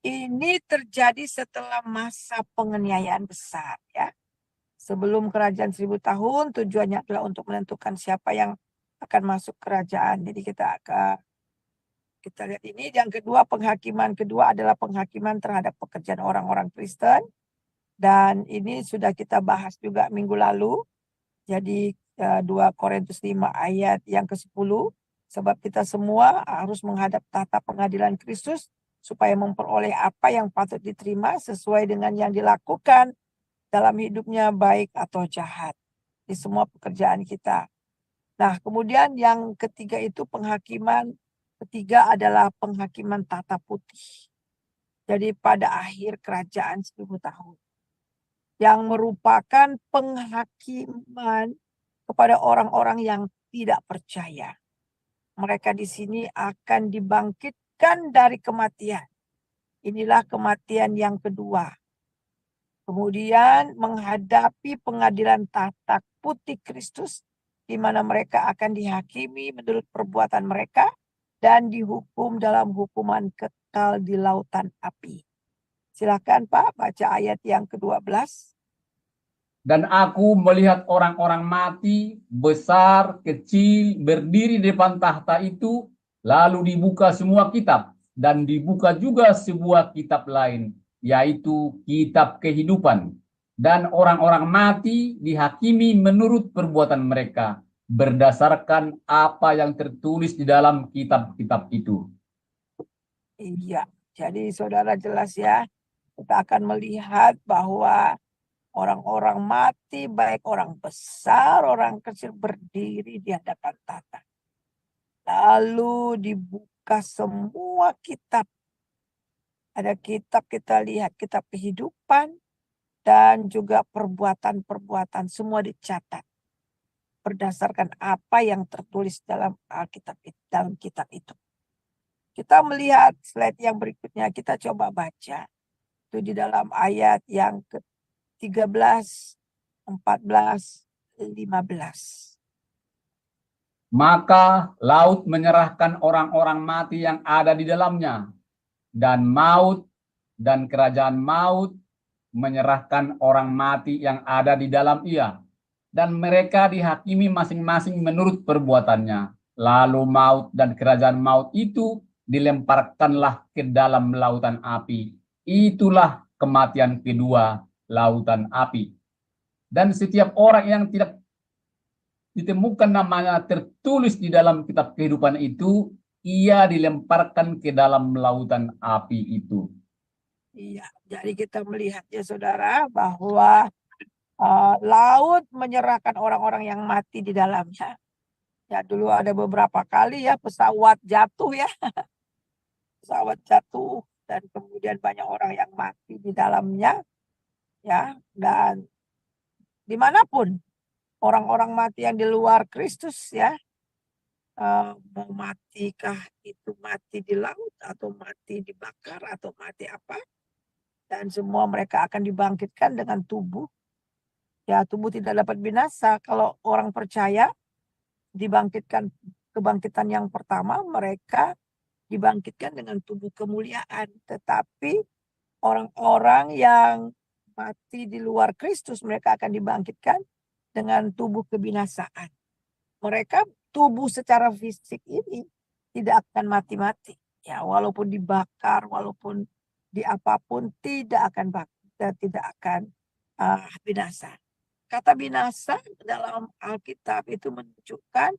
ini terjadi setelah masa penganiayaan besar ya. Sebelum kerajaan 1000 tahun, tujuannya adalah untuk menentukan siapa yang akan masuk kerajaan. Jadi kita lihat ini. Yang kedua, penghakiman kedua adalah penghakiman terhadap pekerjaan orang-orang Kristen. Dan ini sudah kita bahas juga minggu lalu. Jadi 2 Korintus 5 ayat yang ke-10. Sebab kita semua harus menghadap tahta pengadilan Kristus supaya memperoleh apa yang patut diterima sesuai dengan yang dilakukan dalam hidupnya, baik atau jahat, di semua pekerjaan kita. Nah, kemudian yang ketiga itu penghakiman ketiga adalah penghakiman tahta putih. Jadi pada akhir kerajaan 1000 tahun. Yang merupakan penghakiman kepada orang-orang yang tidak percaya. Mereka di sini akan dibangkitkan dari kematian. Inilah kematian yang kedua. Kemudian menghadapi pengadilan tahta putih Kristus, di mana mereka akan dihakimi menurut perbuatan mereka dan dihukum dalam hukuman kekal di lautan api. Silakan Pak, baca ayat yang ke-12. Dan aku melihat orang-orang mati, besar, kecil, berdiri di depan tahta itu, lalu dibuka semua kitab, dan dibuka juga sebuah kitab lain, yaitu kitab kehidupan. Dan orang-orang mati dihakimi menurut perbuatan mereka, berdasarkan apa yang tertulis di dalam kitab-kitab itu. Iya, jadi saudara jelas ya, kita akan melihat bahwa orang-orang mati, baik orang besar, orang kecil, berdiri di hadapan tahta. Lalu dibuka semua kitab. Ada kitab, kita lihat kitab kehidupan dan juga perbuatan-perbuatan, semua dicatat berdasarkan apa yang tertulis dalam Alkitab, dalam kitab itu. Kita melihat slide yang berikutnya, kita coba baca. Itu di dalam ayat yang ke-13, 14, 15. Maka laut menyerahkan orang-orang mati yang ada di dalamnya, dan maut dan kerajaan maut menyerahkan orang mati yang ada di dalam ia, dan mereka dihakimi masing-masing menurut perbuatannya. Lalu maut dan kerajaan maut itu dilemparkanlah ke dalam lautan api. Itulah kematian kedua, lautan api. Dan setiap orang yang tidak ditemukan namanya tertulis di dalam kitab kehidupan itu, ia dilemparkan ke dalam lautan api itu. Iya, jadi kita melihat ya saudara bahwa laut menyerahkan orang-orang yang mati di dalamnya. Ya dulu ada beberapa kali ya pesawat jatuh ya. Pesawat jatuh dan kemudian banyak orang yang mati di dalamnya. Ya, dan dimanapun orang-orang mati yang di luar Kristus ya. Mau matikah itu mati di laut atau mati dibakar atau mati apa. Dan semua mereka akan dibangkitkan dengan tubuh. Ya, tubuh tidak dapat binasa. Kalau orang percaya dibangkitkan, kebangkitan yang pertama mereka dibangkitkan dengan tubuh kemuliaan. Tetapi orang-orang yang mati di luar Kristus, mereka akan dibangkitkan dengan tubuh kebinasaan. Mereka tubuh secara fisik ini tidak akan mati-mati. Ya, walaupun dibakar, walaupun di apapun tidak akan tidak akan binasa. Kata binasa dalam Alkitab itu menunjukkan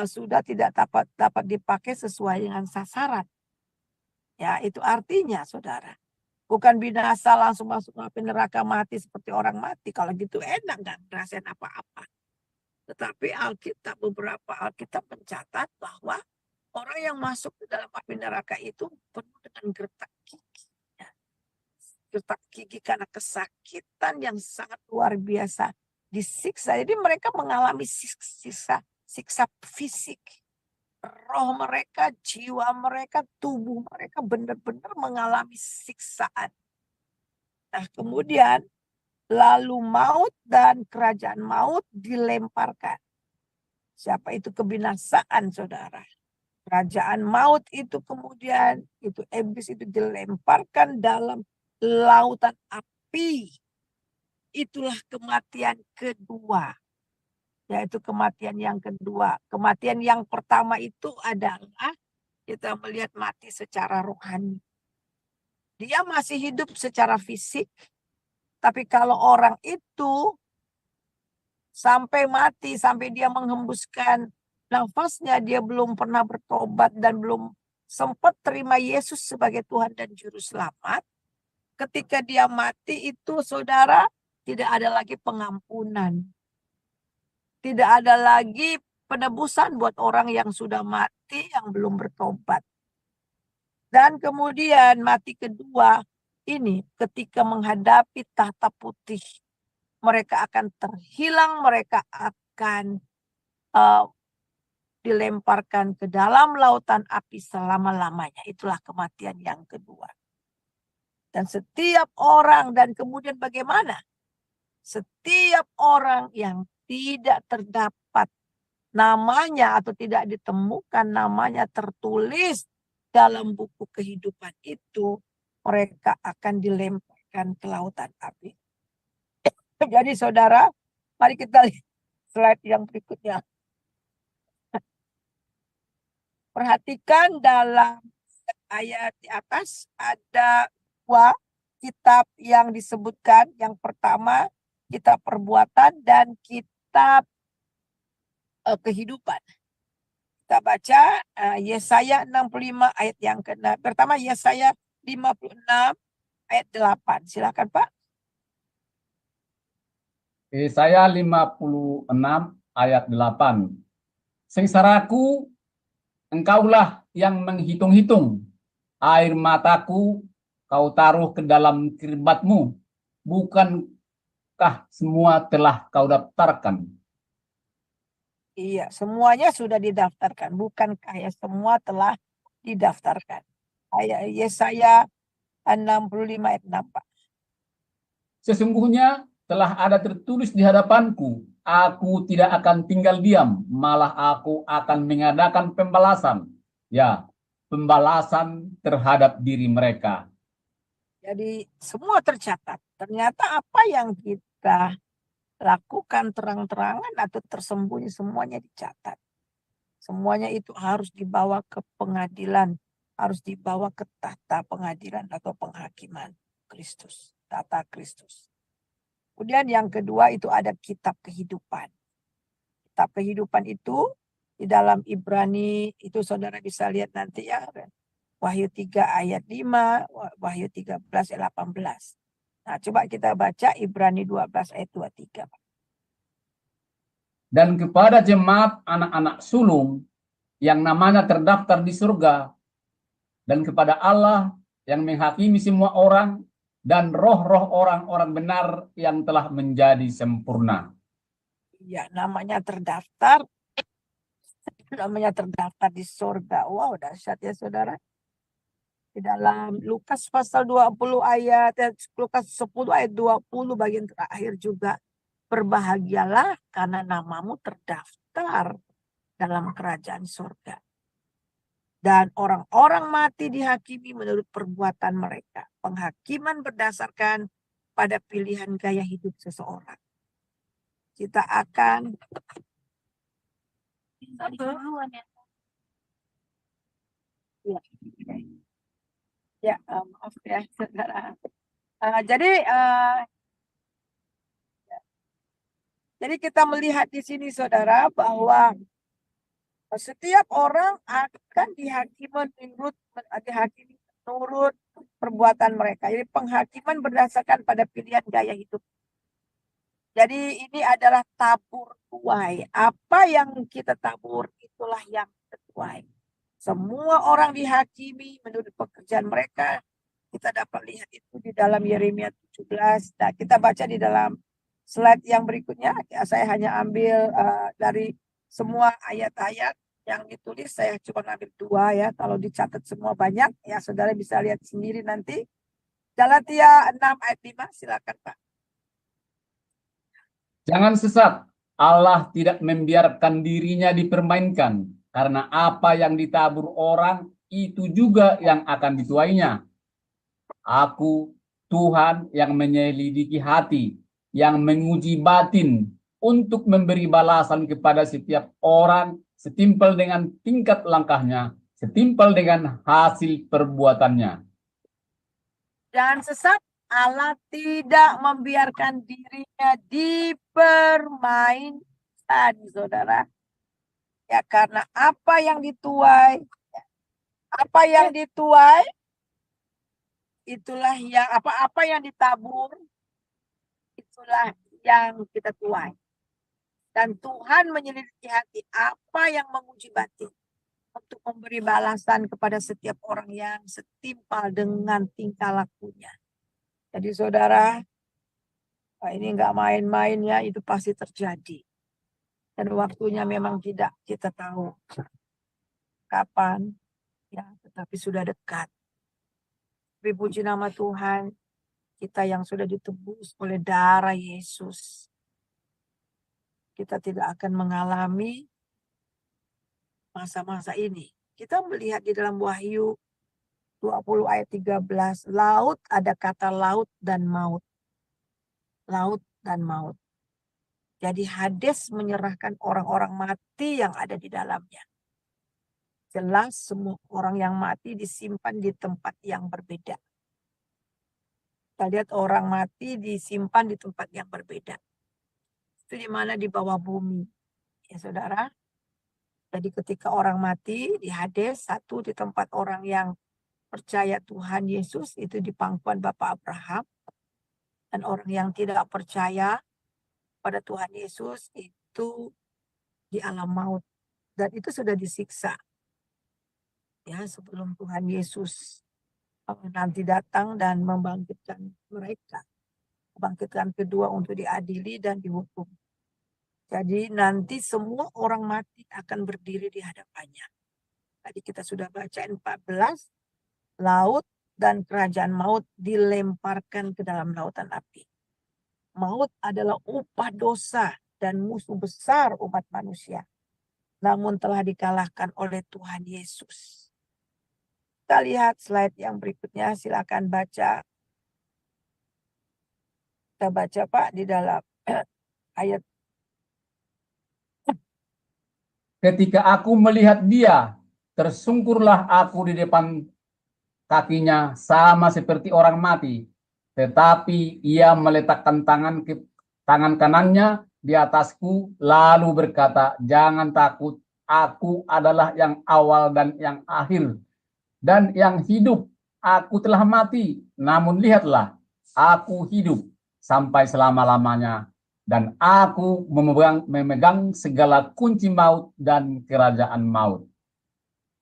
sudah tidak dapat dipakai sesuai dengan sasaran. Ya, itu artinya, saudara. Bukan binasa langsung masuk api neraka mati seperti orang mati. Kalau gitu enak, nggak ngerasain apa-apa. Tetapi beberapa Alkitab mencatat bahwa orang yang masuk ke dalam api neraka itu penuh dengan gertak gigi. Ya. Gertak gigi karena kesakitan yang sangat luar biasa. Disiksa. Jadi mereka mengalami siksa fisik. Roh mereka, jiwa mereka, tubuh mereka benar-benar mengalami siksaan. Nah, kemudian lalu maut dan kerajaan maut dilemparkan. Siapa itu kebinasaan, saudara? Kerajaan maut itu kemudian, itu iblis itu dilemparkan dalam lautan api. Itulah kematian kedua. Yaitu kematian yang kedua. Kematian yang pertama itu adalah kita melihat mati secara rohani. Dia masih hidup secara fisik. Tapi kalau orang itu sampai mati, sampai dia menghembuskan nafasnya, dia belum pernah bertobat dan belum sempat terima Yesus sebagai Tuhan dan Juru Selamat. Ketika dia mati itu, saudara, tidak ada lagi pengampunan. Tidak ada lagi penebusan buat orang yang sudah mati, yang belum bertobat. Dan kemudian mati kedua ini ketika menghadapi tahta putih. Mereka akan terhilang, mereka akan dilemparkan ke dalam lautan api selama-lamanya. Itulah kematian yang kedua. Dan setiap orang, dan kemudian bagaimana? Setiap orang yang tidak terdapat namanya atau tidak ditemukan namanya tertulis dalam buku kehidupan itu, mereka akan dilemparkan ke lautan api. Jadi saudara, mari kita lihat slide yang berikutnya. Perhatikan dalam ayat di atas ada dua kitab yang disebutkan. Yang pertama kitab perbuatan dan kitab kehidupan. Kita baca Yesaya 65 ayat yang ke-6. Pertama Yesaya 56 ayat 8. Silakan Pak. Yesaya 56 ayat 8. Sengsaraku, engkaulah yang menghitung-hitung. Air mataku kau taruh ke dalam kiribatmu. Bukankah semua telah kau daftarkan? Iya, semuanya sudah didaftarkan. Bukankah ya semua telah didaftarkan. Ayat Yesaya 65 ayat 6, Pak. Sesungguhnya telah ada tertulis di hadapanku, aku tidak akan tinggal diam, malah aku akan mengadakan pembalasan. Ya, pembalasan terhadap diri mereka. Jadi semua tercatat. Ternyata apa yang kita lakukan terang-terangan atau tersembunyi semuanya dicatat. Semuanya itu harus dibawa ke pengadilan, harus dibawa ke tahta pengadilan atau penghakiman Kristus, tahta Kristus. Kemudian yang kedua itu ada kitab kehidupan. Kitab kehidupan itu di dalam Ibrani itu saudara bisa lihat nanti ya. Wahyu 3 ayat 5, Wahyu 13 ayat 18. Nah, coba kita baca Ibrani 12 ayat 23. Dan kepada jemaat anak-anak sulung yang namanya terdaftar di surga, dan kepada Allah yang menghakimi semua orang, dan roh-roh orang-orang benar yang telah menjadi sempurna. Ya, namanya terdaftar di surga. Wow, dahsyat ya saudara. Di dalam Lukas pasal 20 ayat, Lukas 10 ayat 20 bagian terakhir juga. Berbahagialah karena namamu terdaftar dalam kerajaan surga. Dan orang-orang mati dihakimi menurut perbuatan mereka. Penghakiman berdasarkan pada pilihan gaya hidup seseorang. Kita akan Ya, maaf ya, saudara. Jadi kita melihat di sini, saudara, bahwa setiap orang akan dihakimi menurut perbuatan mereka. Jadi penghakiman berdasarkan pada pilihan gaya hidup. Jadi ini adalah tabur tuai. Apa yang kita tabur itulah yang tertuai. Semua orang dihakimi menurut pekerjaan mereka. Kita dapat lihat itu di dalam Yeremia 17. Nah, kita baca di dalam slide yang berikutnya. Ya, saya hanya ambil dari semua ayat-ayat yang ditulis. Saya cuma ambil 2 ya. Kalau dicatat semua banyak, ya saudara bisa lihat sendiri nanti. Galatia 6 ayat 5, silakan Pak. Jangan sesat, Allah tidak membiarkan dirinya dipermainkan, karena apa yang ditabur orang, itu juga yang akan dituainya. Aku, Tuhan yang menyelidiki hati, yang menguji batin, untuk memberi balasan kepada setiap orang setimpal dengan tingkat langkahnya, setimpal dengan hasil perbuatannya. Jangan sesat, Allah tidak membiarkan dirinya dipermainkan, saudara. Ya, karena apa yang dituai, itulah yang apa yang ditabur, itulah yang kita tuai. Dan Tuhan menyelidiki hati, apa yang menguji batin, untuk memberi balasan kepada setiap orang yang setimpal dengan tingkah lakunya. Jadi saudara, ini nggak main-main ya, itu pasti terjadi. Dan waktunya memang tidak kita tahu kapan, ya, tetapi sudah dekat. Tapi puji nama Tuhan, kita yang sudah ditebus oleh darah Yesus, kita tidak akan mengalami masa-masa ini. Kita melihat di dalam Wahyu 20 ayat 13, laut, ada kata laut dan maut. Laut dan maut. Jadi Hades menyerahkan orang-orang mati yang ada di dalamnya. Jelas semua orang yang mati disimpan di tempat yang berbeda. Kita lihat orang mati disimpan di tempat yang berbeda. Itu di mana? Di bawah bumi. Ya saudara. Jadi ketika orang mati di Hades, satu di tempat orang yang percaya Tuhan Yesus, itu di pangkuan Bapak Abraham. Dan orang yang tidak percaya pada Tuhan Yesus itu di alam maut. Dan itu sudah disiksa. Ya, sebelum Tuhan Yesus nanti datang dan membangkitkan mereka. Bangkitkan kedua untuk diadili dan dihukum. Jadi nanti semua orang mati akan berdiri di hadapannya. Tadi kita sudah baca 14, laut dan kerajaan maut dilemparkan ke dalam lautan api. Maut adalah upah dosa dan musuh besar umat manusia. Namun telah dikalahkan oleh Tuhan Yesus. Kita lihat slide yang berikutnya, silakan baca. Kita baca Pak di dalam ayat. Ketika aku melihat dia, tersungkurlah aku di depan kakinya sama seperti orang mati. Tetapi ia meletakkan tangan kanannya di atasku, lalu berkata, jangan takut, aku adalah yang awal dan yang akhir, dan yang hidup. Aku telah mati, namun lihatlah, aku hidup sampai selama-lamanya, dan aku memegang segala kunci maut dan kerajaan maut.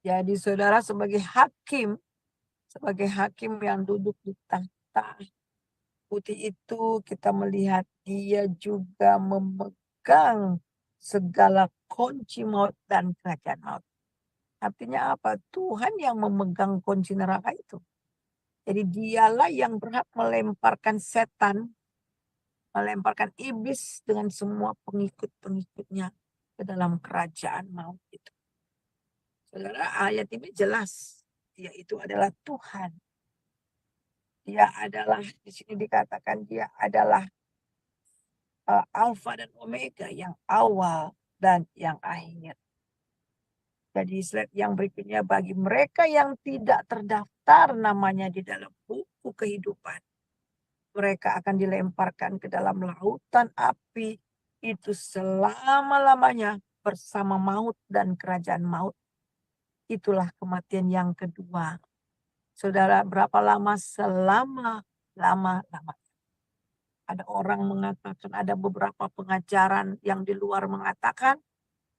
Jadi saudara sebagai hakim yang duduk di tahta putih itu, kita melihat dia juga memegang segala kunci maut dan kerajaan maut. Artinya apa? Tuhan yang memegang kunci neraka itu. Jadi dialah yang berhak melemparkan setan, melemparkan iblis dengan semua pengikut-pengikutnya ke dalam kerajaan maut itu. Saudara, ayat ini jelas, dia itu adalah Tuhan. Dia adalah, di sini dikatakan dia adalah Alfa dan Omega, yang awal dan yang akhir. Jadi slide yang berikutnya, bagi mereka yang tidak terdaftar namanya di dalam buku kehidupan, mereka akan dilemparkan ke dalam lautan api itu selama-lamanya bersama maut dan kerajaan maut. Itulah kematian yang kedua. Saudara, berapa lama? Selama-lama. Ada orang mengatakan, ada beberapa pengajaran yang di luar mengatakan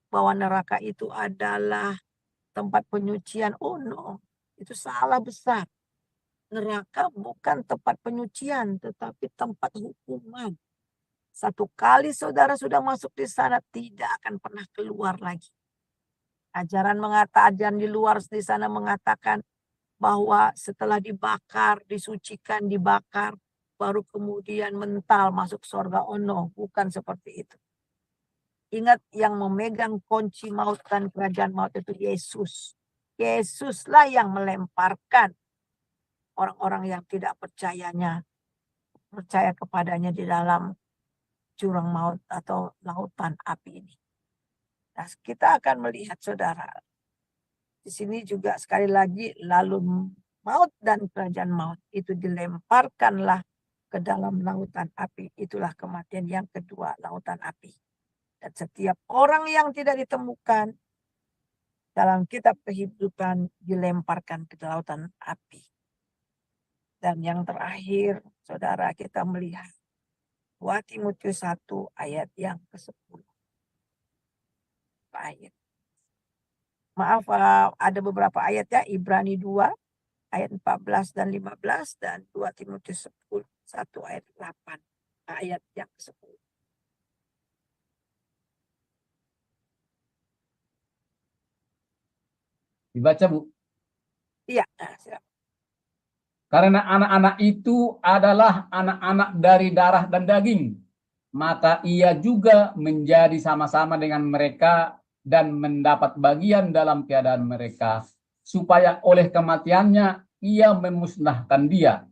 bahwa neraka itu adalah tempat penyucian. Oh no, itu salah besar. Neraka bukan tempat penyucian, tetapi tempat hukuman. Satu kali saudara sudah masuk di sana, tidak akan pernah keluar lagi. Ajaran di luar di sana mengatakan bahwa setelah dibakar, disucikan, dibakar, baru kemudian mental masuk surga. Oh no, bukan seperti itu. Ingat, yang memegang kunci maut dan kerajaan maut itu Yesus. Yesuslah yang melemparkan orang-orang yang tidak percaya kepadanya di dalam jurang maut atau lautan api ini. Nah, kita akan melihat saudara. Di sini juga sekali lagi, lalu maut dan kerajaan maut itu dilemparkanlah ke dalam lautan api. Itulah kematian yang kedua, lautan api. Dan setiap orang yang tidak ditemukan dalam kitab kehidupan dilemparkan ke lautan api. Dan yang terakhir, saudara, kita melihat 2 Timotius 1 ayat yang ke-10. Ayat. Maaf, ada beberapa ayat ya. Ibrani 2 ayat 14 dan 15 dan 2 Timotius 1 ayat 8. Ayat yang ke-10. Dibaca, Bu. Iya, silakan. Karena anak-anak itu adalah anak-anak dari darah dan daging, maka ia juga menjadi sama-sama dengan mereka dan mendapat bagian dalam keadaan mereka, supaya oleh kematiannya ia memusnahkan dia,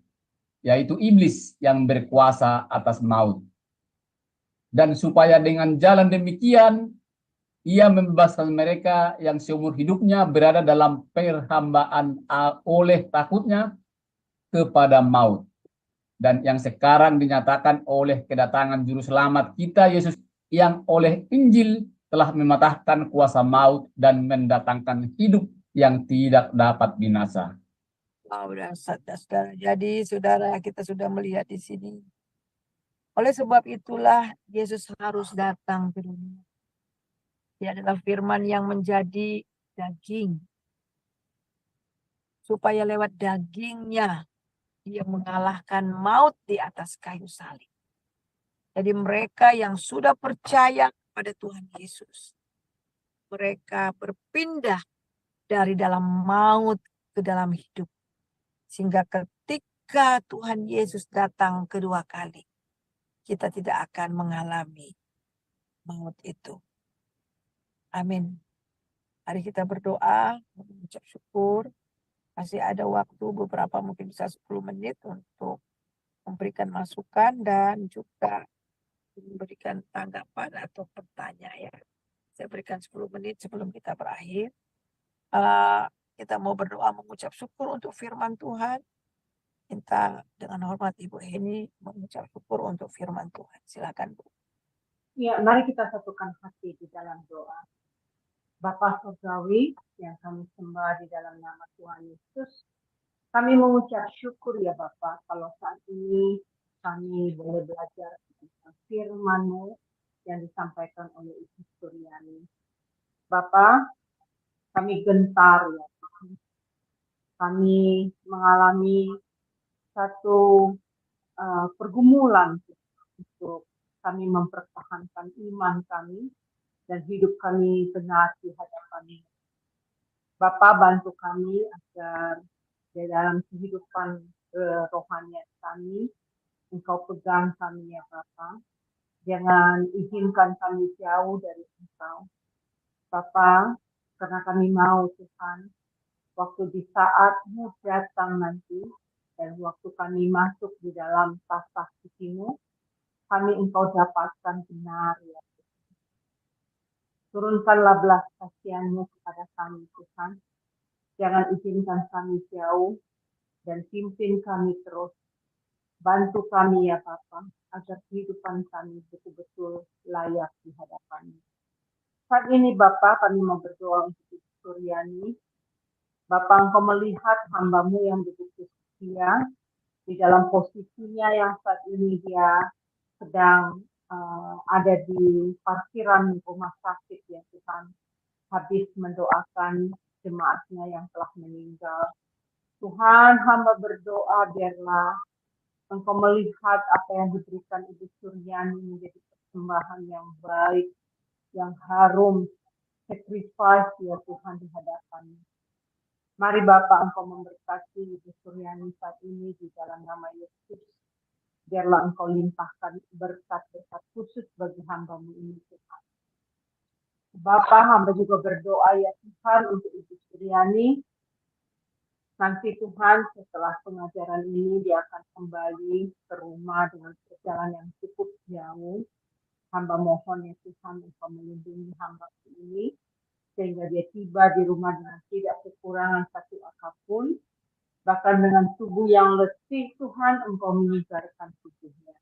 yaitu iblis yang berkuasa atas maut. Dan supaya dengan jalan demikian ia membebaskan mereka yang seumur hidupnya berada dalam perhambaan oleh takutnya kepada maut, dan yang sekarang dinyatakan oleh kedatangan juru selamat kita Yesus, yang oleh Injil telah mematahkan kuasa maut dan mendatangkan hidup yang tidak dapat binasa. Saudara. Jadi saudara, kita sudah melihat di sini. Oleh sebab itulah Yesus harus datang ke dunia. Dia adalah firman yang menjadi daging. Supaya lewat dagingnya dia mengalahkan maut di atas kayu salib. Jadi mereka yang sudah percaya pada Tuhan Yesus, mereka berpindah dari dalam maut ke dalam hidup. Sehingga ketika Tuhan Yesus datang kedua kali, kita tidak akan mengalami maut itu. Amin. Mari kita berdoa, mengucap syukur. Masih ada waktu beberapa, mungkin bisa 10 menit untuk memberikan masukan dan juga memberikan tanggapan atau pertanyaan. Saya berikan 10 menit sebelum kita berakhir. Kita mau berdoa mengucap syukur untuk firman Tuhan. Minta dengan hormat Ibu Heni mengucap syukur untuk firman Tuhan. Silakan, Bu. Ya, mari kita satukan hati di dalam doa. Bapa Surgawi yang kami sembah di dalam nama Tuhan Yesus, kami mengucap syukur ya Bapa, kalau saat ini kami boleh belajar tentang firman-Mu yang disampaikan oleh Ibu Suryani. Bapa, kami gentar ya Tuhan. Kami mengalami satu pergumulan untuk kami mempertahankan iman kami dan hidup kami benar di hadapan-Mu. Bapa, bantu kami agar di dalam kehidupan rohanian kami, Engkau pegang kami ya Bapa. Jangan izinkan kami jauh dari Engkau. Bapa, karena kami mau Tuhan, waktu di saat-Mu datang nanti, dan waktu kami masuk di dalam tahta suci-Mu, kami Engkau dapatkan benar ya. Turunkanlah belas kasihan-Mu kepada kami, Tuhan. Jangan izinkan kami jauh dan pimpin kami terus. Bantu kami ya Bapa, agar kehidupan kami betul-betul layak di hadapan-Mu. Saat ini Bapa, kami mau berdoa untuk Ibu Suryani. Bapa, Engkau melihat hamba-Mu yang begitu setia di dalam posisinya yang saat ini dia sedang ada di parkiran rumah sakit ya Tuhan, habis mendoakan jemaatnya yang telah meninggal. Tuhan, hamba berdoa biarlah Engkau melihat apa yang diberikan Ibu Suryani menjadi persembahan yang baik, yang harum, sacrifice ya Tuhan di hadapan-Mu. Mari Bapak Engkau memberkati Ibu Suryani saat ini di dalam nama Yesus. Biarlah Engkau limpahkan berkat-berkat khusus bagi hamba-Mu ini Tuhan. Bapak, hamba juga berdoa ya Tuhan untuk Ibu Suryani. Nanti Tuhan setelah pengajaran ini dia akan kembali ke rumah dengan perjalanan yang cukup jauh. Hamba mohon ya Tuhan Engkau melindungi hamba ini sehingga dia tiba di rumah dengan tidak kekurangan satu apapun. Bahkan dengan tubuh yang letih Tuhan Engkau menyegarkan tubuhnya.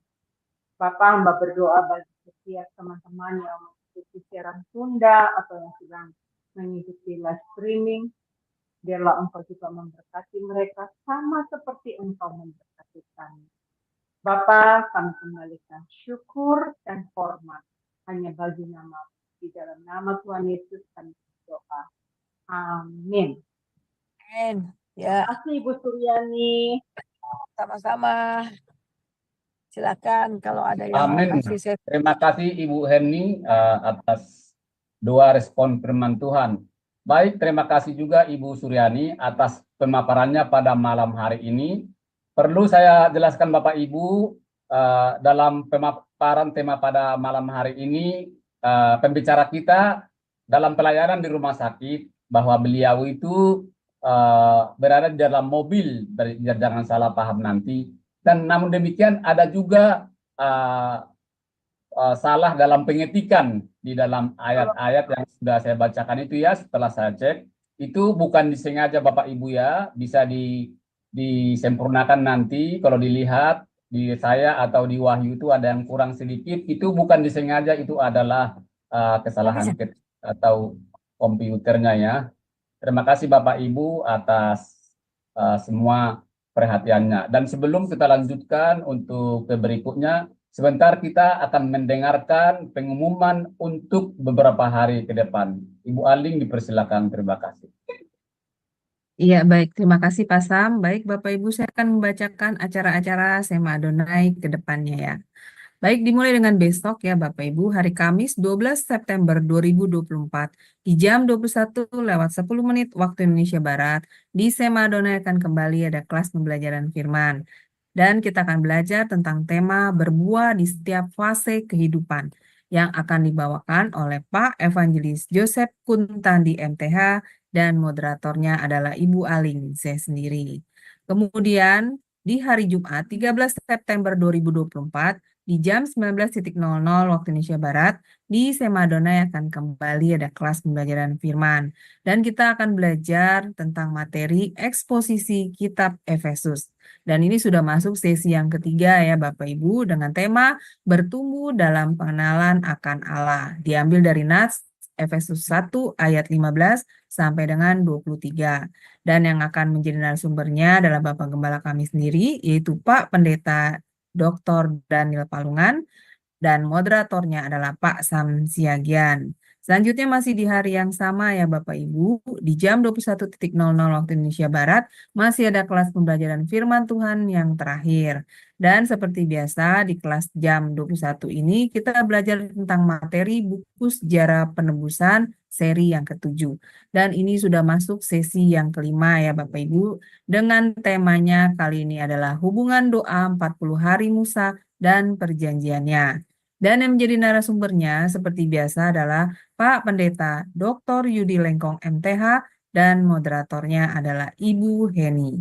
Bapak, hamba berdoa bagi setiap teman-teman yang mengikuti siaran tunda atau yang sedang mengikuti live streaming. Biarlah Engkau juga memberkati mereka sama seperti Engkau memberkati kami. Bapa, kami kembalikan syukur dan hormat hanya bagi nama. Di dalam nama Tuhan Yesus kami berdoa. Amin. Amin. Terima Ya, kasih Ibu Suryani. sama-sama. Silakan kalau ada yang mau Amin. kasih saya. Terima kasih Ibu Heni atas doa respon firman Tuhan. Baik, terima kasih juga Ibu Suryani atas pemaparannya pada malam hari ini. Perlu saya jelaskan Bapak Ibu, dalam pemaparan tema pada malam hari ini, pembicara kita dalam pelayanan di rumah sakit, bahwa beliau itu berada di dalam mobil, jangan salah paham nanti. Dan namun demikian ada juga salah dalam pengetikan di dalam ayat-ayat yang sudah saya bacakan itu ya. Setelah saya cek, itu bukan disengaja Bapak Ibu ya, bisa disempurnakan nanti. Kalau dilihat di saya atau di Wahyu itu ada yang kurang sedikit, itu bukan disengaja, itu adalah kesalahan atau komputernya ya. Terima kasih Bapak Ibu atas semua perhatiannya. Dan sebelum kita lanjutkan untuk ke berikutnya, sebentar kita akan mendengarkan pengumuman untuk beberapa hari ke depan. Ibu Aling dipersilakan, terima kasih. Iya, baik. Terima kasih Pak Sam. Baik, Bapak Ibu, saya akan membacakan acara-acara Sema Adonai ke depannya ya. Baik, dimulai dengan besok ya Bapak Ibu, hari Kamis 12 September 2024 di jam 21:10 waktu Indonesia Barat, di Sema Adonai akan kembali ada kelas pembelajaran firman. Dan kita akan belajar tentang tema berbuah di setiap fase kehidupan yang akan dibawakan oleh Pak Evangelis Joseph Kuntandi MTH dan moderatornya adalah Ibu Aling, saya sendiri. Kemudian di hari Jumat 13 September 2024 di jam 19.00 waktu Indonesia Barat, di Sema Adonai akan kembali ada kelas pembelajaran firman. Dan kita akan belajar tentang materi eksposisi kitab Efesus. Dan ini sudah masuk sesi yang ketiga ya Bapak Ibu, dengan tema bertumbuh dalam pengenalan akan Allah. Diambil dari Nats Efesus 1 ayat 15 sampai dengan 23. Dan yang akan menjadi narasumbernya adalah Bapak Gembala kami sendiri, yaitu Pak Pendeta Dr. Daniel Palungan, dan moderatornya adalah Pak Sam Siagian. Selanjutnya masih di hari yang sama ya Bapak Ibu, di jam 21.00 waktu Indonesia Barat, masih ada kelas pembelajaran firman Tuhan yang terakhir. Dan seperti biasa di kelas jam 21 ini kita belajar tentang materi buku sejarah penebusan seri yang ke-7. Dan ini sudah masuk sesi yang kelima ya Bapak Ibu, dengan temanya kali ini adalah hubungan doa 40 hari Musa dan perjanjiannya. Dan yang menjadi narasumbernya seperti biasa adalah Pak Pendeta Dr. Yudi Lengkong MTH dan moderatornya adalah Ibu Heni.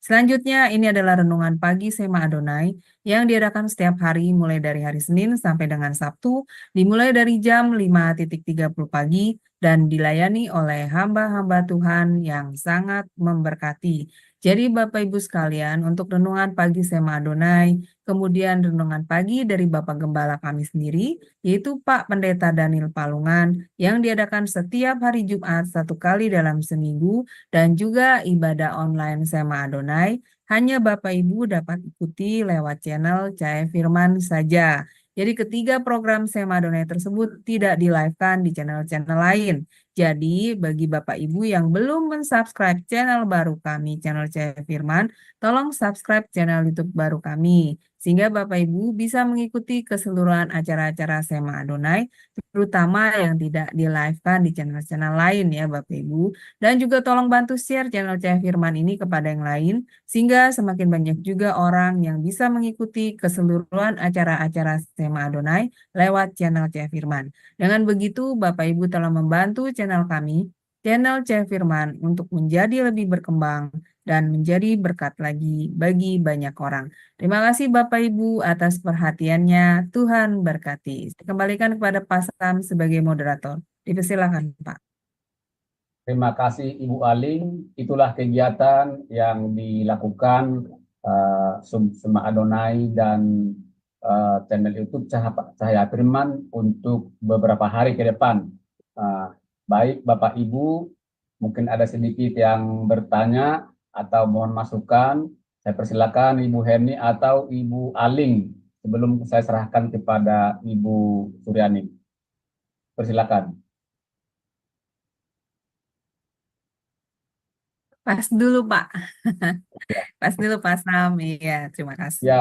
Selanjutnya, ini adalah renungan pagi Sema Adonai yang diadakan setiap hari mulai dari hari Senin sampai dengan Sabtu, dimulai dari jam 5.30 pagi dan dilayani oleh hamba-hamba Tuhan yang sangat memberkati. Jadi Bapak Ibu sekalian, untuk renungan pagi Sema Adonai, kemudian renungan pagi dari Bapak Gembala kami sendiri, yaitu Pak Pendeta Daniel Palungan, yang diadakan setiap hari Jumat 1 kali dalam seminggu, dan juga ibadah online Sema Adonai, hanya Bapak Ibu dapat ikuti lewat channel Cahaya Firman saja. Jadi ketiga program Sema Adonai tersebut tidak di-live-kan di channel-channel lain. Jadi bagi Bapak Ibu yang belum mensubscribe channel baru kami, channel Cahaya Firman, tolong subscribe channel YouTube baru kami. Sehingga Bapak Ibu bisa mengikuti keseluruhan acara-acara Sema Adonai, terutama yang tidak di-live-kan di channel-channel lain ya Bapak Ibu. Dan juga tolong bantu share channel Cahaya Firman ini kepada yang lain, sehingga semakin banyak juga orang yang bisa mengikuti keseluruhan acara-acara Sema Adonai lewat channel Cahaya Firman. Dengan begitu, Bapak Ibu telah membantu channel kami, channel Cahaya Firman, untuk menjadi lebih berkembang dan menjadi berkat lagi bagi banyak orang. Terima kasih Bapak Ibu atas perhatiannya. Tuhan berkati. Saya kembalikan kepada Pak Sam sebagai moderator. Dipersilakan Pak. Terima kasih Ibu Aling. Itulah kegiatan yang dilakukan Sema Adonai dan channel YouTube Cahaya Firman untuk beberapa hari ke depan. Baik Bapak Ibu, mungkin ada sedikit yang bertanya atau mohon masukan. Saya persilakan Ibu Herni atau Ibu Aling sebelum saya serahkan kepada Ibu Suryani. Persilakan. Pas dulu Pak. Pas dulu Pak Sam. Iya, terima kasih. Ya,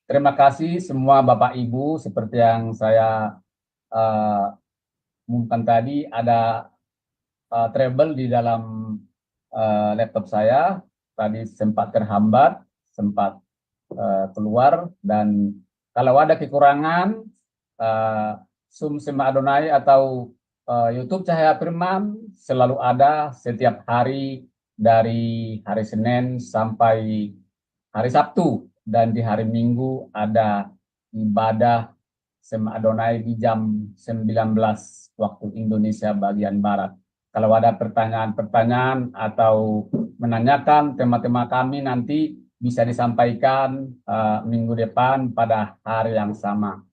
terima kasih semua Bapak Ibu. Seperti yang saya umumkan tadi, ada trouble di dalam laptop saya. Tadi sempat terhambat, sempat keluar, dan kalau ada kekurangan, Zoom Sema Adonai atau YouTube Cahaya Firman selalu ada setiap hari dari hari Senin sampai hari Sabtu, dan di hari Minggu ada ibadah Sema Adonai di jam 19 waktu Indonesia bagian Barat. Kalau ada pertanyaan-pertanyaan atau menanyakan tema-tema kami, nanti bisa disampaikan minggu depan pada hari yang sama.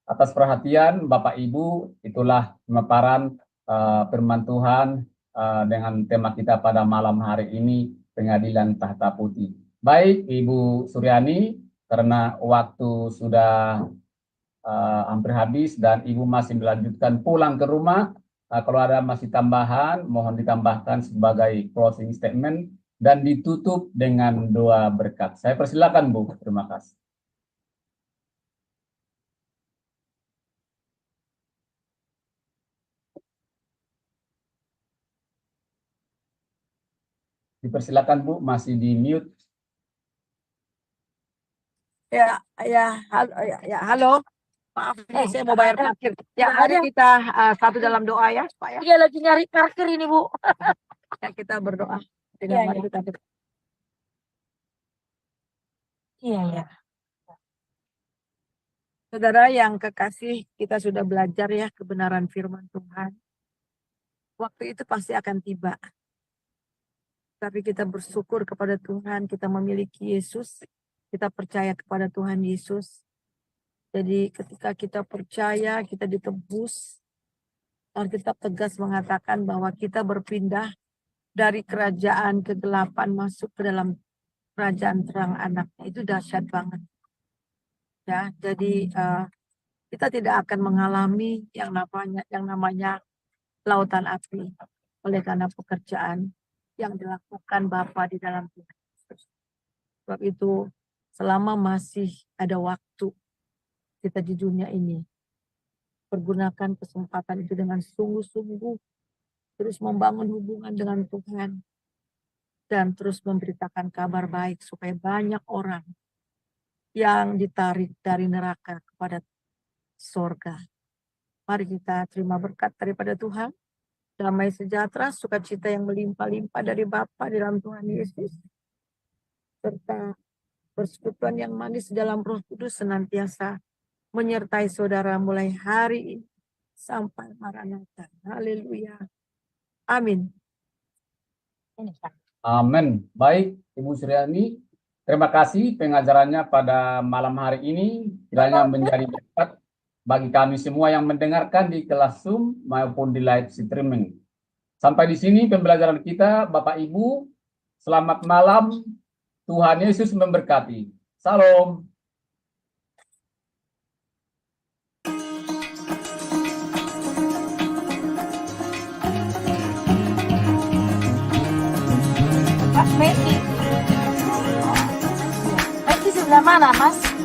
Atas perhatian Bapak Ibu, itulah pemaparan firman Tuhan dengan tema kita pada malam hari ini, Pengadilan Tahta Putih. Baik Ibu Suryani, karena waktu sudah hampir habis dan Ibu masih melanjutkan pulang ke rumah, kalau ada masih tambahan, mohon ditambahkan sebagai closing statement dan ditutup dengan doa berkat. Saya persilakan Bu, terima kasih. Dipersilakan Bu, masih di mute. Halo. Maaf, saya mau bayar parkir. Ya, mari kita satu dalam doa ya, Pak ya. Iya, lagi nyari parkir ini, Bu. Ya, kita berdoa. Iya, Mari iya. kita Iya, ya. Saudara yang kekasih, kita sudah belajar ya kebenaran firman Tuhan. Waktu itu pasti akan tiba. Tapi kita bersyukur kepada Tuhan, kita memiliki Yesus, kita percaya kepada Tuhan Yesus. Jadi ketika kita percaya, kita ditebus, Alkitab tegas mengatakan bahwa kita berpindah dari kerajaan kegelapan masuk ke dalam kerajaan terang anaknya. Itu dahsyat banget. Ya, jadi kita tidak akan mengalami yang namanya lautan api oleh karena pekerjaan yang dilakukan Bapa di dalam Tuhan Yesus. Sebab itu selama masih ada waktu kita di dunia ini, pergunakan kesempatan itu dengan sungguh-sungguh, terus membangun hubungan dengan Tuhan, dan terus memberitakan kabar baik supaya banyak orang yang ditarik dari neraka kepada sorga. Mari kita terima berkat daripada Tuhan, damai sejahtera, sukacita yang melimpah-limpah dari Bapa di dalam Tuhan Yesus, serta persekutuan yang manis dalam Roh Kudus senantiasa menyertai saudara mulai hari ini sampai Maranatha. Haleluya. Amin. Amin. Baik, Ibu Suryani, terima kasih pengajarannya pada malam hari ini. Kiranya menjadi berkat bagi kami semua yang mendengarkan di kelas Zoom maupun di live streaming. Sampai di sini pembelajaran kita, Bapak Ibu. Selamat malam. Tuhan Yesus memberkati. Salam. Pak Meki. Meki sebelah mana, Mas?